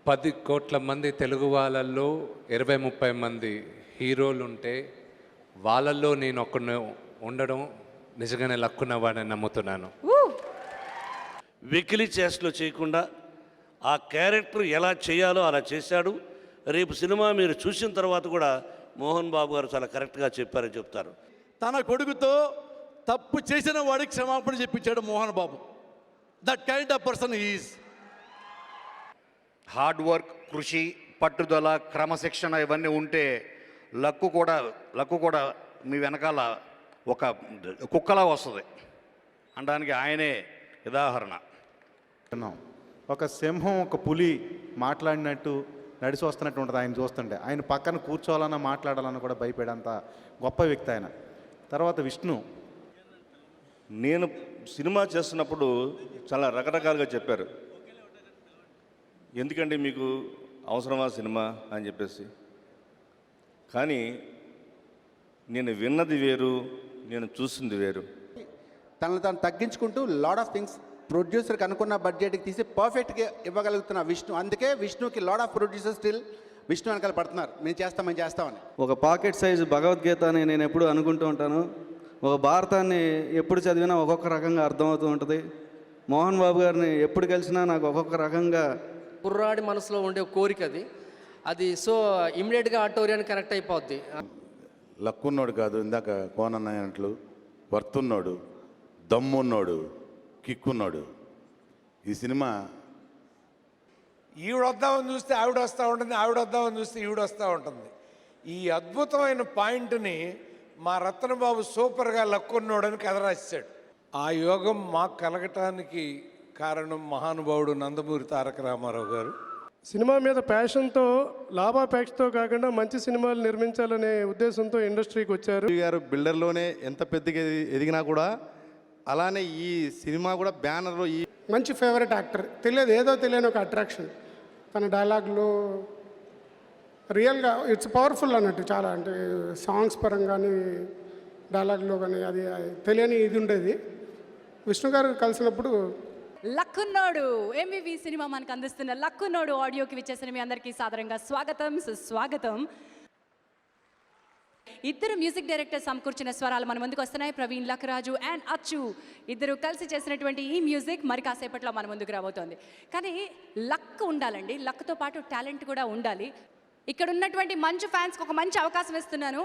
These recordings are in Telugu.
10 కోట్ల మంది తెలుగు వాళ్ళల్లో 20-30 మంది హీరోలు ఉంటే వాళ్ళల్లో నేను ఒక్కడిని ఉండడం నిజంగానే లక్కున్నవాడని నమ్ముతున్నాను. వెకిలి చేష్టలు చేయకుండా ఆ క్యారెక్టర్ ఎలా చేయాలో అలా చేశాడు. రేపు సినిమా మీరు చూసిన తర్వాత కూడా మోహన్ బాబు గారు చాలా కరెక్ట్గా చెప్పారని చెప్తారు. తన కొడుకుతో తప్పు చేసిన వాడికి క్షమాపణ చెప్పించాడు Mohan Babu. That kind of person is. Hard work, కృషి, పట్టుదల, క్రమశిక్షణ ఇవన్నీ ఉంటే లక్కు కూడా మీ వెనకాల ఒక కుక్కలా వస్తుంది అనడానికి ఆయనే ఉదాహరణ. ఒక సింహం ఒక పులి మాట్లాడినట్టు నడిచి వస్తున్నట్టు ఉంటుంది ఆయన చూస్తుంటే. ఆయన పక్కన కూర్చోవాలన్నా మాట్లాడాలన్నా కూడా భయపడేంత గొప్ప వ్యక్తి ఆయన. తర్వాత విష్ణు. నేను సినిమా చేస్తున్నప్పుడు చాలా రకరకాలుగా చెప్పారు, ఎందుకంటే మీకు అవసరమా సినిమా అని చెప్పేసి. కానీ నేను విన్నది వేరు, నేను చూసింది వేరు. తనను తాను తగ్గించుకుంటూ లాడ్ ఆఫ్ థింగ్స్ ప్రొడ్యూసర్కి అనుకున్న బడ్జెట్కి తీసి పర్ఫెక్ట్గా ఇవ్వగలుగుతున్న విష్ణు. అందుకే విష్ణుకి lot of producer still Vishnu వెనకాల పడుతున్నారు, మేము చేస్తామని. ఒక పాకెట్ సైజు భగవద్గీత అని నేను ఎప్పుడు అనుకుంటూ ఉంటాను. ఒక భారతాన్ని ఎప్పుడు చదివినా ఒక్కొక్క రకంగా అర్థమవుతూ ఉంటుంది. మోహన్ బాబు గారిని ఎప్పుడు కలిసినా నాకు ఒక్కొక్క రకంగా కుర్రాడి మనసులో ఉండే కోరిక అది సో ఇమ్మీడియట్గా ఆటోరియాన్ని కనెక్ట్ అయిపోద్ది. లక్కున్నోడు కాదు, ఇందాక కోనన్నట్లు వర్తున్నోడు, దమ్మున్నోడు, కిక్కున్నాడు. ఈ సినిమా ఈవిడ వద్దామని చూస్తే ఆవిడ వస్తూ ఉంటుంది, ఆవిడ వద్దామని చూస్తే ఈవిడ వస్తూ ఉంటుంది. ఈ అద్భుతమైన పాయింట్ని మా రత్నబాబు సూపర్గా లక్కున్నోడని కథ రాశాడు. ఆ యోగం మాకు కలగటానికి కారణం మహానుభావుడు నందమూరి తారక రామారావు గారు. సినిమా మీద ప్యాషన్తో, లాభాపేక్షతో కాకుండా మంచి సినిమాలు నిర్మించాలనే ఉద్దేశంతో ఇండస్ట్రీకి వచ్చారు. గారు బిల్డర్లోనే ఎంత పెద్దగా ఎదిగినా కూడా అలానే ఈ సినిమా కూడా బ్యానర్లో ఈ మంచి ఫేవరెట్ యాక్టర్. ఏదో తెలియని ఒక అట్రాక్షన్ తన డైలాగ్లో రియల్గా ఇట్స్ పవర్ఫుల్ అన్నట్టు. చాలా అంటే సాంగ్స్ పరంగా కానీ డైలాగ్లో కానీ అది తెలియని ఇది ఉండేది. విష్ణు గారు కలిసినప్పుడు లక్కున్నోడు ఎంవివి సినిమా మనకు అందిస్తున్న లక్కున్నోడు ఆడియోకి విచ్చేసిన మీ అందరికీ సాదరంగా స్వాగతం, సుస్వాగతం. ఇద్దరు మ్యూజిక్ డైరెక్టర్ సమకూర్చిన స్వరాలు మన ముందుకు వస్తున్నాయి. ప్రవీణ్ లక్కరాజు అండ్ అచ్చు ఇద్దరు కలిసి చేసినటువంటి ఈ మ్యూజిక్ మరి కాసేపట్లో మన ముందుకు రాబోతోంది. కానీ లక్ ఉండాలండి, లక్తో పాటు టాలెంట్ కూడా ఉండాలి. ఇక్కడ ఉన్నటువంటి మంచి ఫ్యాన్స్కి ఒక మంచి అవకాశం ఇస్తున్నాను.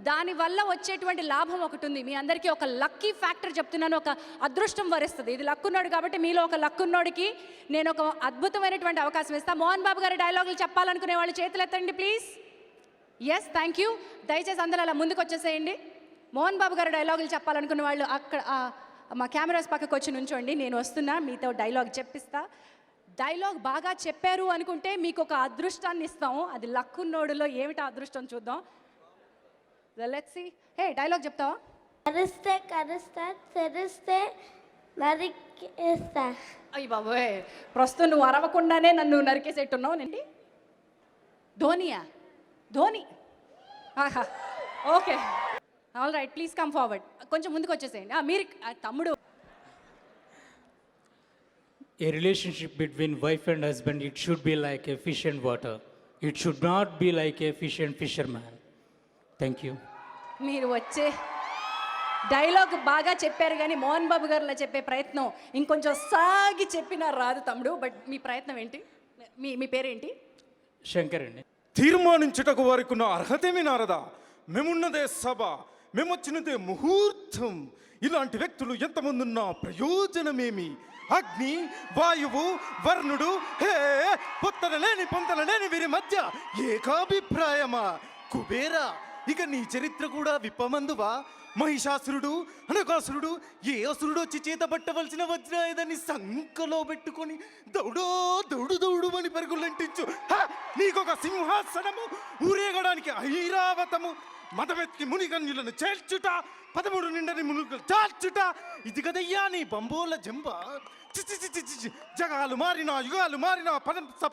దానివల్ల వచ్చేటువంటి లాభం ఒకటి ఉంది. మీ అందరికీ ఒక లక్కీ ఫ్యాక్టర్ చెప్తున్నాను, ఒక అదృష్టం వరిస్తుంది. ఇది లక్కున్నాడు కాబట్టి మీలో ఒక లక్కున్నోడికి నేను ఒక అద్భుతమైనటువంటి అవకాశం ఇస్తాను. మోహన్ బాబు గారి డైలాగులు చెప్పాలనుకునే వాళ్ళు చేతులు ఎత్తండి ప్లీజ్. Yes, thank you. దయచేసి అందరూ అలా ముందుకు వచ్చేసేయండి. మోహన్ బాబు గారు డైలాగులు చెప్పాలనుకున్న వాళ్ళు అక్కడ మా కెమెరాస్ పక్కకు వచ్చి నుంచోండి. నేను వస్తున్నా, మీతో డైలాగ్ చెప్పిస్తా. డైలాగ్ బాగా చెప్పారు అనుకుంటే మీకు ఒక అదృష్టాన్ని ఇస్తాము. అది లక్కున్నోడులో ఏమిటా అదృష్టం చూద్దాం. Let's see. హే, డైలాగ్ చెప్తావా? అయ్యి బాబోయ్, ప్రస్తుతం నువ్వు అరవకుండానే నన్ను నరికేసేట్టున్నావు. నండి ధోని. ఆహా, okay, all right, please come forward. కొంచెం ముందుకు వచ్చేసేయండి. మీరు తమ్ముడు. A relationship between wife and husband, it should be like a fish and water. It should not be like a fish and fisherman. Thank you. మీరు వచ్చే డైలాగ్ బాగా చెప్పారు కానీ మోహన్ బాబు గారిలా చెప్పే ప్రయత్నం ఇంకొంచెం సాగి చెప్పినా రాదు తమ్ముడు. బట్ మీ ప్రయత్నం ఏంటి? మీ పేరేంటి? శంకర్ అండి. తీర్మానించుటకు వారికి ఉన్న అర్హతేమి నారదా? మేమున్నదే సభ, మేమొచ్చినదే ముహూర్తం. ఇలాంటి వ్యక్తులు ఎంతమంది ఉన్నా ప్రయోజనమేమి? అగ్ని, వాయువు, వర్ణుడు, హే పొంతనలేని వీరి మధ్య ఏకాభిప్రాయమా? కుబేరా, ఇక నీ చరిత్ర కూడా విప్పమందువా? మహిషాసురుడు, అనకాసురుడు, ఏ అసురుడు వచ్చి చేతబట్టవలసిన వజ్రాయుధాన్ని సంకలో పెట్టుకొని దౌడు అని పరుగులంటించు. నీకొక సింహాసనము, ఊరేగడానికి ఐరావతము, మదమెత్తి మునిగన్యులను చేర్చుట, 13 నిండని మునుగులు చాల్చుట, ఇది కదయ్యా నీ బంబోల జంబ. జగాలు మారినా, యుగాలు మారినా,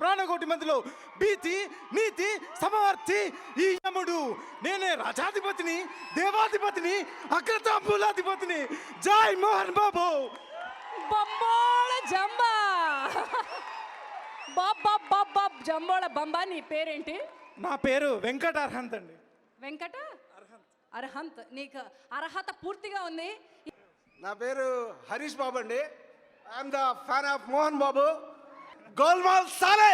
ప్రాణకోటి మధ్యలో భీతి, నీతి, సమవర్తి ఈ యముడు. నేనే రాజాధిపతిని, దేవాధిపతిని, అగ్రతాంబూలాధిపతిని. జై Mohan Babu. బంబోళ జంబ. Bob Bob Bob Bob జంబోళ బంబా, నీ పేరేంటి? నా పేరు వెంకట అర్హంత్ అండి. వెంకట అర్హంత్. నీకు అర్హత పూర్తిగా ఉంది. నా పేరు హరీష్ బాబు అండి. I'm the fan of Mohan Babu. గోల్మాల్ సాలే.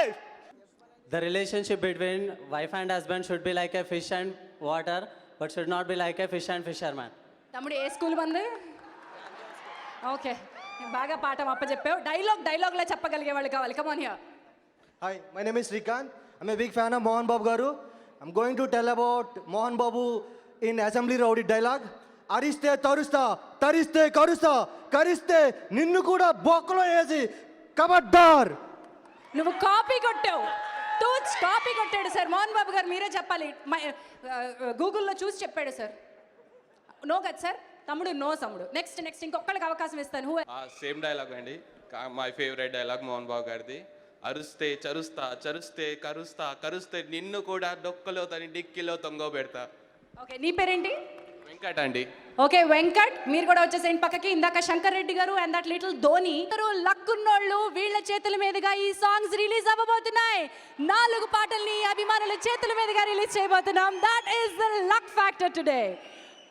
The relationship between wife and husband should be like a fish and water, but should not be like a fish and fisherman. తమ్ముడు ఏ స్కూల్ మంది? ఓకే, బాగా పాఠం అప్పచెప్పావు. డైలాగ్లా చెప్పగలిగే వాళ్ళు కావాలి. Come on here. Hi, my name is Srikanth. I'm a big fan of Mohan Babu garu. I'm going to tell about Mohan Babu in Assembly Rowdy dialogue. అరిస్తే తరుస్తా, తరిస్తే కరుస్తా, కరిస్తే నిన్ను కూడా బొక్కలో వేసి కబడ్డార్. నువ్వు కాపీ కొట్టావు. టూచ్ కాపీ కొట్టాడు సార్. మోహన్ బాబు గారు మీరే చెప్పాలి. గూగుల్లో చూసి చెప్పాడు సార్. నో కదా సార్? తమ్ముడు నో. తమ్ముడు నెక్స్ట్ ఇంకొకళ్ళకి అవకాశం ఇస్తాను. సేమ్ డైలాగ్ అండి. My favourite dialogue Mohan Babu గారిది. అరుస్తే చరుస్తా, చరుస్తే కరుస్తా, కరుస్తే నిన్ను కూడా డొక్కలో తని డిక్కిలో తొంగో పెడతా. ఓకే, నీ పేరేంటి? వెంకట్ అండి. ఓకే వెంకట్, మీరు కూడా వచ్చేసేయండి పక్కకి. ఇందాక శంకర్ రెడ్డి గారు అండ్ దట్ లిటిల్ ధోని లక్కున్నోళ్ళు వీళ్ళ చేతుల మీదుగా ఈ సాంగ్స్ రిలీజ్ అవ్వబోతున్నాయి. 4 పాటల్ని అభిమానుల చేతుల మీదుగా రిలీజ్ చేయబోతున్నాం. That is the luck factor today.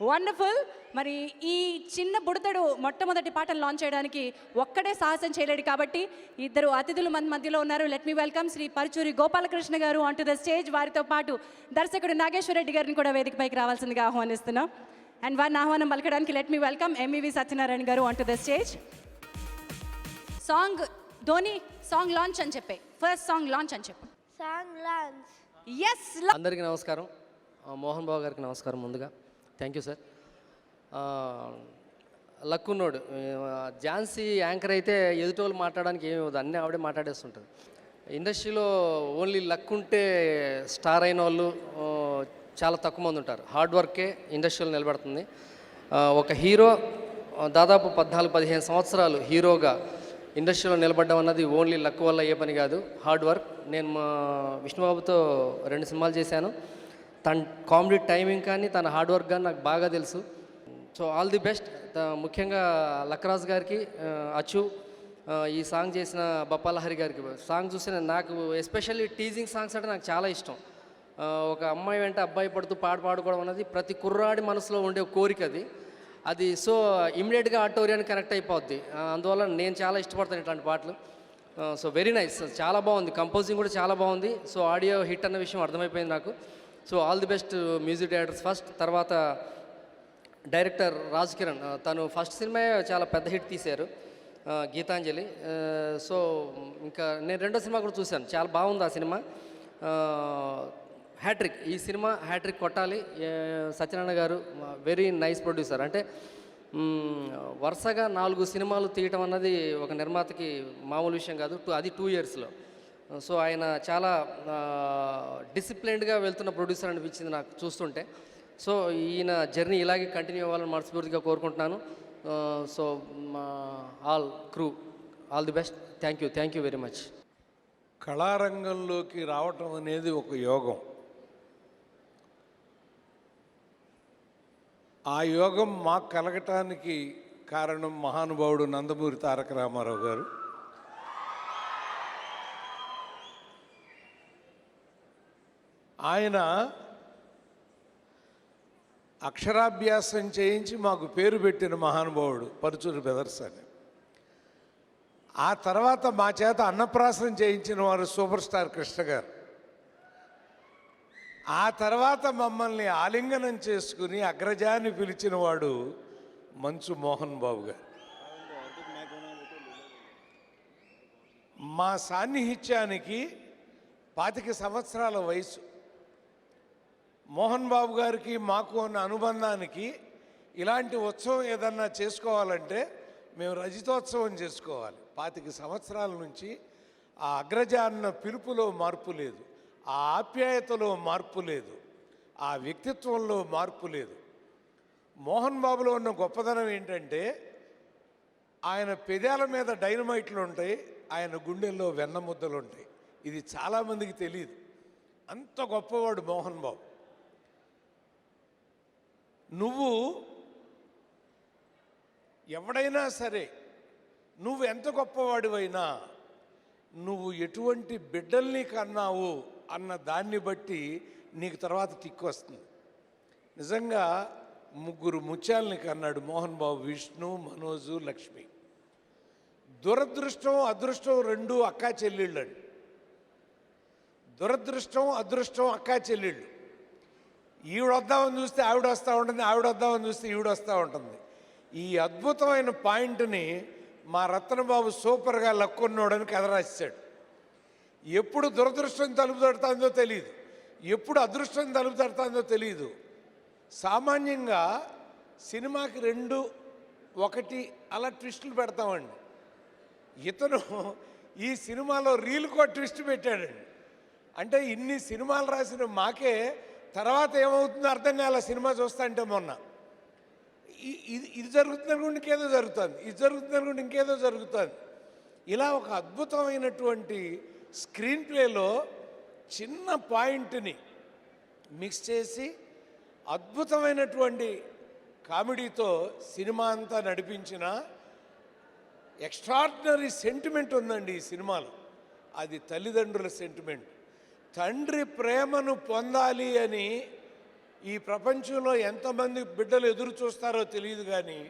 Wonderful. మరి ఈ చిన్న బుడతడు మొట్టమొదటి పాటను లాంచ్ చేయడానికి ఒక్కడే సాహసం చేయలేడు కాబట్టి 2 అతిథులు మన మధ్యలో ఉన్నారు. Let me welcome Shri Paruchuri Gopalakrishna garu on to the stage. వారితో పాటు దర్శకుడు నాగేశ్వర రెడ్డి గారిని కూడా వేదికపైకి రావాల్సిందిగా ఆహ్వానిస్తున్నాం. అండ్ వారిని ఆహ్వానం పలకడానికి let me welcome MEV Satyanarayana garu on to the stage. Song Dhoni song launch అని చెప్పే, ఫస్ట్ సాంగ్ లాంచ్ అని చెప్పు. ఎస్. అందరికీ నమస్కారం. మోహన్ బాబు గారికి నమస్కారం ముందుగా. Thank you sir. Luckunnodu Jhansi anchor అయితే ఎదుటోళ్ళు మాట్లాడడానికి ఏమి ఇవ్వదు, అన్నీ ఆవిడే మాట్లాడేస్తుంటుంది. ఇండస్ట్రీలో ఓన్లీ లక్ ఉంటే స్టార్ అయిన వాళ్ళు చాలా తక్కువ మంది ఉంటారు. హార్డ్ వర్కే ఇండస్ట్రీలో నిలబడుతుంది. ఒక హీరో దాదాపు 14-15 సంవత్సరాలు హీరోగా ఇండస్ట్రీలో నిలబడ్డం అన్నది ఓన్లీ లక్ వల్ల ఏ పని కాదు, హార్డ్ వర్క్. నేను మా విష్ణుబాబుతో 2 సినిమాలు చేశాను. తన కామెడీ టైమింగ్ కానీ తన హార్డ్ వర్క్ కానీ నాకు బాగా తెలుసు. So all the best. ముఖ్యంగా లక్కరాజ్ గారికి, అచ్చు, ఈ సాంగ్ చేసిన బప్పాలహరి గారికి. సాంగ్ చూస్తే నాకు ఎస్పెషల్లీ టీజింగ్ సాంగ్స్ అంటే నాకు చాలా ఇష్టం. ఒక అమ్మాయి వెంట అబ్బాయి పడుతూ పాడుకోవడం అన్నది ప్రతి కుర్రాడి మనసులో ఉండే కోరిక అది. సో ఇమ్మీడియట్గా ఆడిటోరియానికి కనెక్ట్ అయిపోద్ది. అందువల్ల నేను చాలా ఇష్టపడతాను ఇట్లాంటి పాటలు. సో వెరీ నైస్, చాలా బాగుంది. కంపోజింగ్ కూడా చాలా బాగుంది. సో ఆడియో హిట్ అన్న విషయం అర్థమైపోయింది నాకు. So all the best music directors first. తర్వాత డైరెక్టర్ రాజ్ కిరణ్, తను ఫస్ట్ సినిమా చాలా పెద్ద హిట్ తీశారు, గీతాంజలి. సో ఇంకా నేను 2వ సినిమా కూడా చూశాను, చాలా బాగుంది ఆ సినిమా. హ్యాట్రిక్, ఈ సినిమా హ్యాట్రిక్ కొట్టాలి. సత్యనారాయణ గారు వెరీ నైస్ ప్రొడ్యూసర్. అంటే వరుసగా 4 సినిమాలు తీయటం అన్నది ఒక నిర్మాతకి మామూలు విషయం కాదు, అది 2 ఇయర్స్లో. సో ఆయన చాలా డిసిప్లైన్డ్గా వెళ్తున్న ప్రొడ్యూసర్ అనిపించింది నాకు చూస్తుంటే. సో ఈయన జర్నీ ఇలాగే కంటిన్యూ అవ్వాలని మనస్ఫూర్తిగా కోరుకుంటున్నాను. So all crew all the best. Thank you very much. కళారంగంలోకి రావటం అనేది ఒక యోగం. ఆ యోగం మాకు కలగటానికి కారణం మహానుభావుడు నందమూరి తారక రామారావు గారు. ఆయన అక్షరాభ్యాసం చేయించి మాకు పేరు పెట్టిన మహానుభావుడు పరుచూరి బ్రదర్స్ అని. ఆ తర్వాత మా చేత అన్నప్రాసన చేయించిన వారు సూపర్ స్టార్ కృష్ణ గారు. ఆ తర్వాత మమ్మల్ని ఆలింగనం చేసుకుని అగ్రజాన్ని పిలిచిన వాడు మంచు మోహన్ బాబు గారు. మా సాన్నిహిత్యానికి 25 సంవత్సరాల వయసు. మోహన్ బాబు గారికి మాకు ఉన్న అనుబంధానికి ఇలాంటి ఉత్సవం ఏదన్నా చేసుకోవాలంటే మేము రజతోత్సవం చేసుకోవాలి. 25 సంవత్సరాల నుంచి ఆ అగ్రజ అన్న పిలుపులో మార్పు లేదు, ఆ ఆప్యాయతలో మార్పు లేదు, ఆ వ్యక్తిత్వంలో మార్పు లేదు. మోహన్ బాబులో ఉన్న గొప్పదనం ఏంటంటే ఆయన పెదాల మీద డైనమైట్లు ఉంటాయి, ఆయన గుండెల్లో వెన్నముద్దలు ఉంటాయి. ఇది చాలామందికి తెలియదు. అంత గొప్పవాడు మోహన్ బాబు. నువ్వు ఎవడైనా సరే, నువ్వు ఎంత గొప్పవాడివైనా నువ్వు ఎటువంటి బిడ్డల్ని కన్నావు అన్న దాన్ని బట్టి నీకు తర్వాత టిక్ వస్తుంది. నిజంగా 3 ముత్యాలని కన్నాడు మోహన్ బాబు, విష్ణు, మనోజు, లక్ష్మి. దురదృష్టం అదృష్టం 2 అక్కా చెల్లెళ్ళు అండి. దురదృష్టం అదృష్టం అక్కా చెల్లెళ్ళు. ఈవిడ వద్దామని చూస్తే ఆవిడ వస్తూ ఉంటుంది, ఆవిడ వద్దామని చూస్తే ఈవిడ వస్తూ ఉంటుంది. ఈ అద్భుతమైన పాయింట్ని మా రత్నబాబు సూపర్గా లక్కున్నోడని కథ రాశాడు. ఎప్పుడు దురదృష్టం తలుపు తడుతుందో తెలియదు, ఎప్పుడు అదృష్టం తలుపు తడుతుందో తెలియదు. సామాన్యంగా సినిమాకి 2, 1 అలా ట్విస్టులు పెడతామండి. ఇతను ఈ సినిమాలో రీల్కో ట్విస్ట్ పెట్టాడండి. అంటే ఇన్ని సినిమాలు రాసిన మాకే తర్వాత ఏమవుతుందో అర్థం కాల సినిమా చూస్తా అంటే మొన్న ఇది జరుగుతుంది అనుకుంటే ఇంకేదో జరుగుతుంది, ఇది జరుగుతుంది అనుకుంటే ఇంకేదో జరుగుతుంది. ఇలా ఒక అద్భుతమైనటువంటి స్క్రీన్ ప్లేలో చిన్న పాయింట్ని మిక్స్ చేసి అద్భుతమైనటువంటి కామెడీతో సినిమా అంతా నడిపించిన ఎక్స్ట్రాడినరీ సెంటిమెంట్ ఉందండి ఈ సినిమాలో. అది తల్లిదండ్రుల సెంటిమెంట్. తండ్రి ప్రేమను పొందాలి అని ఈ ప్రపంచంలో ఎంతమంది బిడ్డలు ఎదురు చూస్తారో తెలియదు, కానీ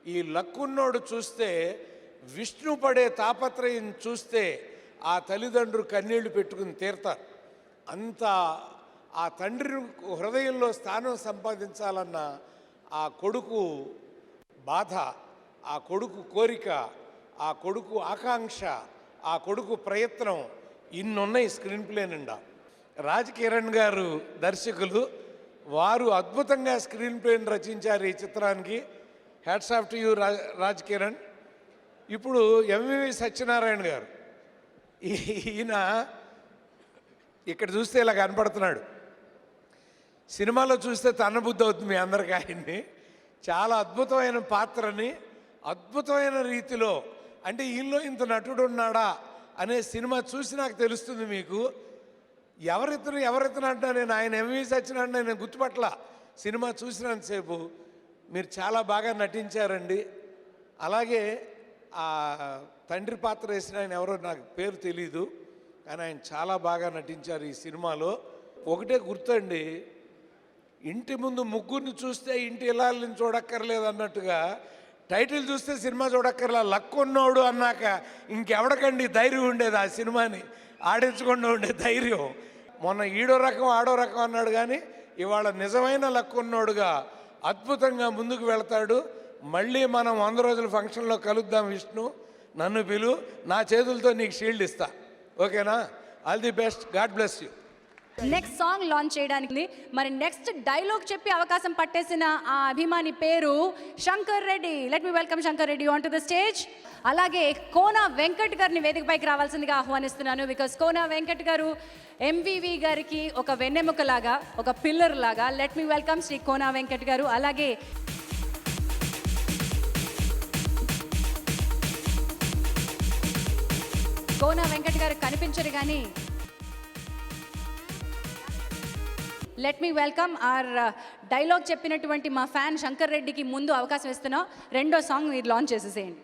ఈ లక్కున్నోడు చూస్తే, విష్ణు పడే తాపత్రయం చూస్తే ఆ తల్లిదండ్రులు కన్నీళ్లు పెట్టుకుని తీరతారు. అంత ఆ తండ్రి హృదయంలో స్థానం సంపాదించాలన్న ఆ కొడుకు బాధ, ఆ కొడుకు కోరిక, ఆ కొడుకు ఆకాంక్ష, ఆ కొడుకు ప్రయత్నం ఇన్నున్నాయి స్క్రీన్ ప్లే నిండా. రాజ్ కిరణ్ గారు దర్శకులు, వారు అద్భుతంగా స్క్రీన్ ప్లేని రచించారు ఈ చిత్రానికి. Hats off to you Raj Kiran. ఇప్పుడు ఎంవివి సత్యనారాయణ గారు, ఈయన ఇక్కడ చూస్తే ఇలా కనపడుతున్నాడు, సినిమాలో చూస్తే తన్నబుద్ధి అవుతుంది మీ అందరికీ. ఆయన్ని చాలా అద్భుతమైన పాత్రని అద్భుతమైన రీతిలో, అంటే ఈయనలో ఇంత నటుడు ఉన్నాడా అనే సినిమా చూసి నాకు తెలుస్తుంది మీకు. ఎవరితను అంటున్నా నేను, ఆయన ఎంవివి సత్యనారాయణ నేను గుర్తుపట్ల సినిమా చూసినంతసేపు. మీరు చాలా బాగా నటించారండి. అలాగే ఆ తండ్రి పాత్ర వేసిన ఆయన ఎవరో నాకు పేరు తెలీదు, కానీ ఆయన చాలా బాగా నటించారు ఈ సినిమాలో. ఒకటే గుర్తండి, ఇంటి ముందు ముగ్గురిని చూస్తే ఇంటి ఇల్లాలని చూడక్కర్లేదు అన్నట్టుగా టైటిల్ చూస్తే సినిమా చూడక్కర్లా. లక్కున్నోడు అన్నాక ఇంకెవడకండి ధైర్యం ఉండేది ఆ సినిమాని ఆడించకుండా ఉండే ధైర్యం. మొన్న ఈడో రకం ఆడో రకం అన్నాడు, కానీ ఇవాళ నిజమైన లక్కున్నోడుగా అద్భుతంగా ముందుకు వెళతాడు. మళ్ళీ మనం 100 రోజుల ఫంక్షన్లో కలుద్దాం విష్ణు, నన్ను పిలు, నా చేతులతో నీకు షీల్డ్ ఇస్తా, ఓకేనా? All the best, God bless you. Next song launch చేయడానికి మరి నెక్స్ట్ డైలాగ్ చెప్పి అవకాశం పట్టేసిన ఆ అభిమాని పేరు Shankar Reddy. Let me welcome Shankar Reddy on to the stage. అలాగే కోన వెంకట్ గారిని వేదికపైకి రావాల్సిందిగా ఆహ్వానిస్తున్నాను. బికాస్ కోన వెంకట్ గారు ఎంవివి గారికి ఒక వెన్నెముక లాగా, ఒక పిల్లర్ లాగా. Let me welcome Shri Kona Venkat గారు. అలాగే కోన వెంకట్ గారు కనిపించరు, కానీ let me welcome are dialogue చెప్పినటువంటి మా ఫ్యాన్ శంకర్ రెడ్డికి ముందు అవకాశం ఇస్తున్నాం. రెండో సాంగ్ మీరు లాంచ్ చేసేసేయండి.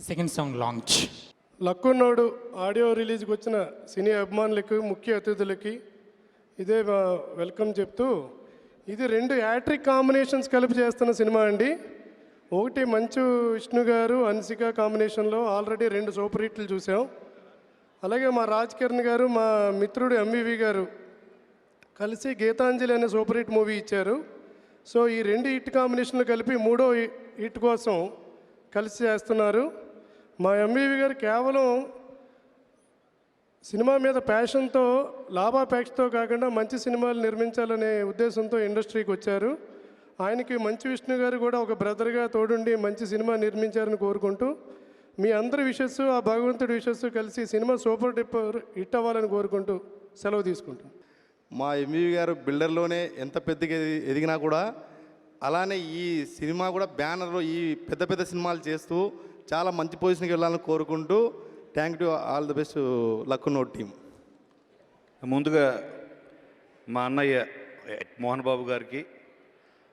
Second song launch. Luckunnodu audio రిలీజ్కి వచ్చిన సినీ అభిమానులకి, ముఖ్య అతిథులకి ఇదే వెల్కమ్ చెప్తూ, ఇది 2 హ్యాట్రిక్ కాంబినేషన్స్ కలిపి చేస్తున్న సినిమా అండి. ఒకటి మంచు విష్ణు గారు హన్సిక కాంబినేషన్లో ఆల్రెడీ 2 సూపర్ హిట్లు చూసాం. అలాగే మా రాజ్ కిరణ్ గారు, మా మిత్రుడు ఎంవివి గారు కలిసి గీతాంజలి అనే సూపర్ హిట్ మూవీ ఇచ్చారు. సో ఈ 2 హిట్ కాంబినేషన్లు కలిపి 3వ హిట్ కోసం కలిసి చేస్తున్నారు. మా ఎంవివి గారు కేవలం సినిమా మీద ప్యాషన్తో, లాభాపేక్షతో కాకుండా మంచి సినిమాలు నిర్మించాలనే ఉద్దేశంతో ఇండస్ట్రీకి వచ్చారు. ఆయనకి మంచు విష్ణు గారు కూడా ఒక బ్రదర్గా తోడుండి మంచి సినిమా నిర్మించారని కోరుకుంటూ, మీ అందరి విషస్సు, ఆ భగవంతుడి విషస్సు కలిసి సినిమా సూపర్ డూపర్ హిట్ అవ్వాలని కోరుకుంటూ సెలవు తీసుకుంటాం. మా ఎంవివి గారు బిల్డర్లోనే ఎంత పెద్దగా ఎదిగినా కూడా, అలానే ఈ సినిమా కూడా బ్యానర్లో ఈ పెద్ద పెద్ద సినిమాలు చేస్తూ చాలా మంచి పొజిషన్కి వెళ్ళాలని కోరుకుంటూ, thank you, all the best Luckunnodu team. ముందుగా మా అన్నయ్య మోహన్ బాబు గారికి,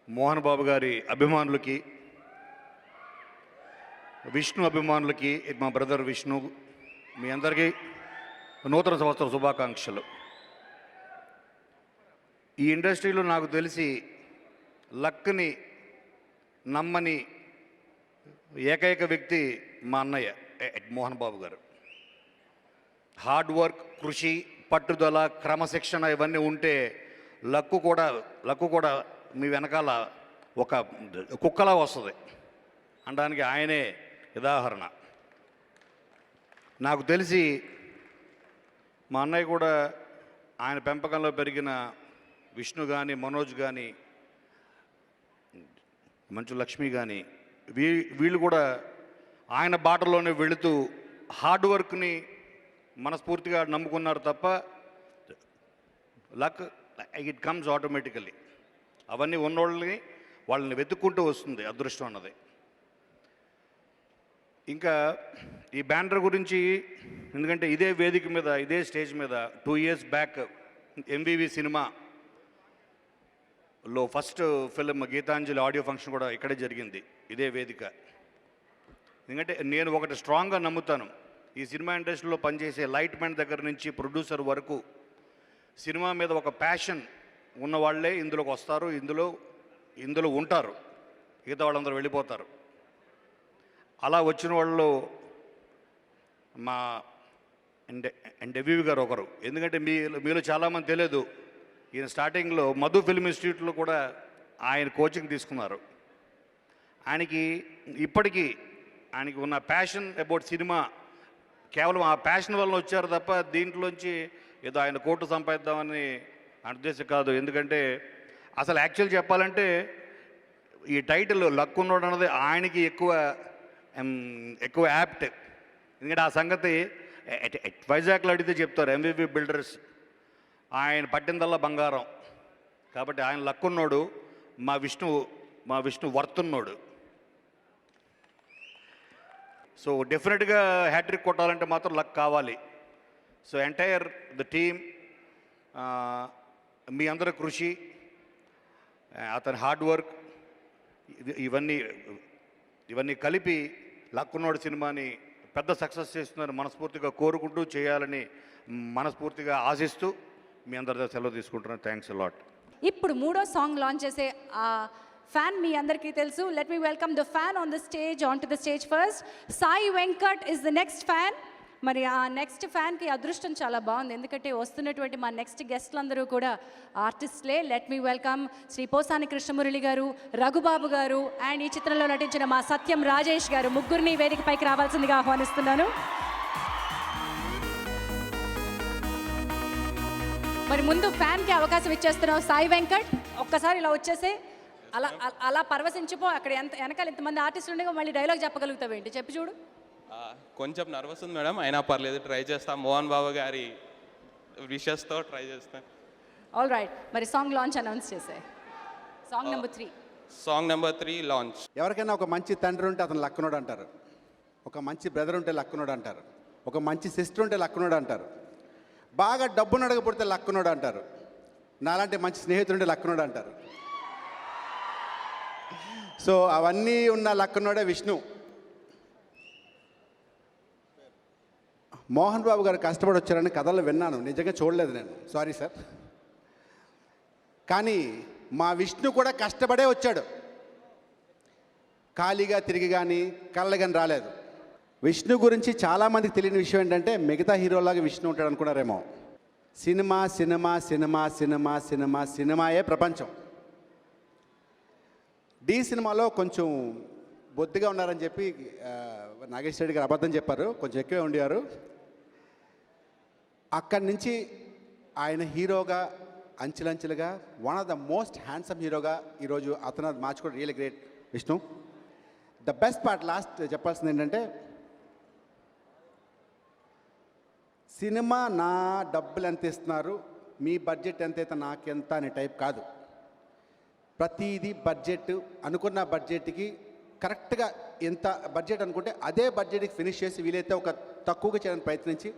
మోహన్ బాబు గారి అభిమానులకి, విష్ణు అభిమానులకి, మా బ్రదర్ విష్ణు మీ అందరికీ నూతన సంవత్సర శుభాకాంక్షలు. ఈ ఇండస్ట్రీలో నాకు తెలిసి లక్ని నమ్మని ఏకైక వ్యక్తి మా అన్నయ్య మోహన్ బాబు గారు. హార్డ్ వర్క్, కృషి, పట్టుదల, క్రమశిక్షణ ఇవన్నీ ఉంటే లక్కు కూడా మీ వెనకాల ఒక కుక్కలా వస్తుంది అనడానికి ఆయనే ఉదాహరణ. నాకు తెలిసి మా అన్నయ్య కూడా ఆయన పెంపకంలో పెరిగిన విష్ణు కానీ, మనోజ్ కానీ, మంచు లక్ష్మి కానీ వీళ్ళు కూడా ఆయన బాటలోనే వెళుతూ హార్డ్ వర్క్ని మనస్ఫూర్తిగా నమ్ముకున్నారు తప్ప లక్ ఇట్ కమ్స్ ఆటోమేటికలీ. అవన్నీ వాళ్ళని వెతుక్కుంటూ వస్తుంది అదృష్టం అన్నది. ఇంకా ఈ బ్యానర్ గురించి, ఎందుకంటే ఇదే వేదిక మీద, ఇదే స్టేజ్ మీద 2 years బ్యాక్ MVV సినిమాలో first film Gitanjali audio function కూడా ఇక్కడే జరిగింది, ఇదే వేదిక. ఎందుకంటే నేను ఒకటి స్ట్రాంగ్గా నమ్ముతాను, ఈ సినిమా ఇండస్ట్రీలో పనిచేసే లైట్ మ్యాన్ దగ్గర నుంచి ప్రొడ్యూసర్ వరకు సినిమా మీద ఒక ప్యాషన్ ఉన్న వాళ్ళే ఇందులోకి వస్తారు, ఇందులో ఉంటారు, మిగతా వాళ్ళందరూ వెళ్ళిపోతారు. అలా వచ్చిన వాళ్ళు మా MVV గారు ఒకరు. ఎందుకంటే మీలో చాలామంది తెలియదు, ఈయన స్టార్టింగ్లో మధు ఫిల్మ్ ఇన్స్టిట్యూట్లో కూడా ఆయన కోచింగ్ తీసుకున్నారు. ఇప్పటికీ ఆయనకి ఉన్న ప్యాషన్ అబౌట్ సినిమా కేవలం ఆ ప్యాషన్ వల్ల వచ్చారు తప్ప దీంట్లోంచి ఏదో ఆయన కోర్టు సంపాదిద్దామని ఉద్దేశం కాదు. ఎందుకంటే అసలు యాక్చువల్ చెప్పాలంటే ఈ టైటిల్ లక్ ఉన్నోడు అన్నది ఆయనకి ఎక్కువ యాప్ట్. ఎందుకంటే ఆ సంగతి వైజాగ్లో అడిగితే చెప్తారు, MVV బిల్డర్స్ ఆయన పట్టిందల్లా బంగారం. కాబట్టి ఆయన లక్ ఉన్నోడు, మా విష్ణు వర్తున్నోడు. సో డెఫినెట్గా హ్యాట్రిక్ కొట్టాలంటే మాత్రం లక్ కావాలి. సో ఎంటైర్ ద టీమ్, మీ అందరి కృషి, అతని హార్డ్ వర్క్, ఇవన్నీ కలిపి లక్కున్నోడు సినిమాని పెద్ద సక్సెస్ చేస్తున్నారు మనస్ఫూర్తిగా కోరుకుంటూ, చేయాలని మనస్ఫూర్తిగా ఆశిస్తూ మీ అందరితో సెలవు తీసుకుంటున్నాను. Thanks a lot. ఇప్పుడు 3వ సాంగ్ లాంచ్ చేసే ఫ్యాన్ మీ అందరికీ తెలుసు. Let me welcome the fan on the stage, on to the stage first. Sai Venkat is the next fan. మరి ఆ నెక్స్ట్ ఫ్యాన్కి అదృష్టం చాలా బాగుంది, ఎందుకంటే వస్తున్నటువంటి మా నెక్స్ట్ గెస్ట్లందరూ కూడా ఆర్టిస్ట్లే. Let me welcome Shri Posani Krishnamurali garu, Raghubabu గారు అండ్ ఈ చిత్రంలో నటించిన మా సత్యం రాజేష్ గారు, ముగ్గురిని వేదికపైకి రావాల్సిందిగా ఆహ్వానిస్తున్నాను. మరి ముందు ఫ్యాన్కి అవకాశం ఇచ్చేస్తున్నాం. సాయి వెంకట్ ఒక్కసారి ఇలా వచ్చేసే, అలా పరవశించిపో. అక్కడ వెనకాల ఇంతమంది ఆర్టిస్టులు ఉండగా మళ్ళీ డైలాగ్ చెప్పగలుగుతావేంటి, చెప్పి చూడు. కొంచెం నర్వస్ ఉంది మేడం, అయినా పర్లేదు, ట్రై చేస్తా. మోహన్ బాబు గారి విషెస్తో ట్రై చేస్తాను. ఆల్ రైట్, మరి సాంగ్ లాంచ్ అనౌన్స్ చేసే. Song number 3 launch. ఎవరికైనా ఒక మంచి తండ్రి ఉంటే అతను లక్కునోడు అంటారు, ఒక మంచి బ్రదర్ ఉంటే లక్కునోడు అంటారు, ఒక మంచి సిస్టర్ ఉంటే లక్కునోడు అంటారు, బాగా డబ్బును అడగబడితే లక్కునోడు అంటారు, నాలాంటి మంచి స్నేహితుడు ఉంటే లక్కునోడు అంటారు. సో అవన్నీ ఉన్న లక్కునోడే విష్ణు. మోహన్ బాబు గారు కష్టపడి వచ్చారని కథల్లో విన్నాను, నిజంగా చూడలేదు నేను, సారీ సార్. కానీ మా విష్ణు కూడా కష్టపడే వచ్చాడు, ఖాళీగా తిరిగి కానీ కళ్ళ కానీ రాలేదు. విష్ణు గురించి చాలామందికి తెలియని విషయం ఏంటంటే మిగతా హీరోలాగా విష్ణు ఉంటాడు అనుకున్నారేమో. Cinema cinema cinema cinema cinema సినిమాయే ప్రపంచం. డి సినిమాలో కొంచెం బొద్దుగా ఉన్నారని చెప్పి నాగేశ్వర రెడ్డి గారు అబద్ధం చెప్పారు, కొంచెం ఎక్కువే ఉండేవారు. అక్కడి నుంచి ఆయన హీరోగా అంచెలంచెలుగా one of the most handsome హీరోగా ఈరోజు అతను మార్చుకోవడం real great Vishnu. The best part last చెప్పాల్సింది ఏంటంటే, సినిమా నా డబ్బులు ఎంత ఇస్తున్నారు, మీ బడ్జెట్ ఎంత అయితే నాకెంత అనే టైప్ కాదు. ప్రతిదీ బడ్జెట్, అనుకున్న బడ్జెట్కి కరెక్ట్గా ఎంత బడ్జెట్ అనుకుంటే అదే బడ్జెట్కి ఫినిష్ చేసి వీలైతే ఒక తక్కువగా చేయడానికి ప్రయత్నించి,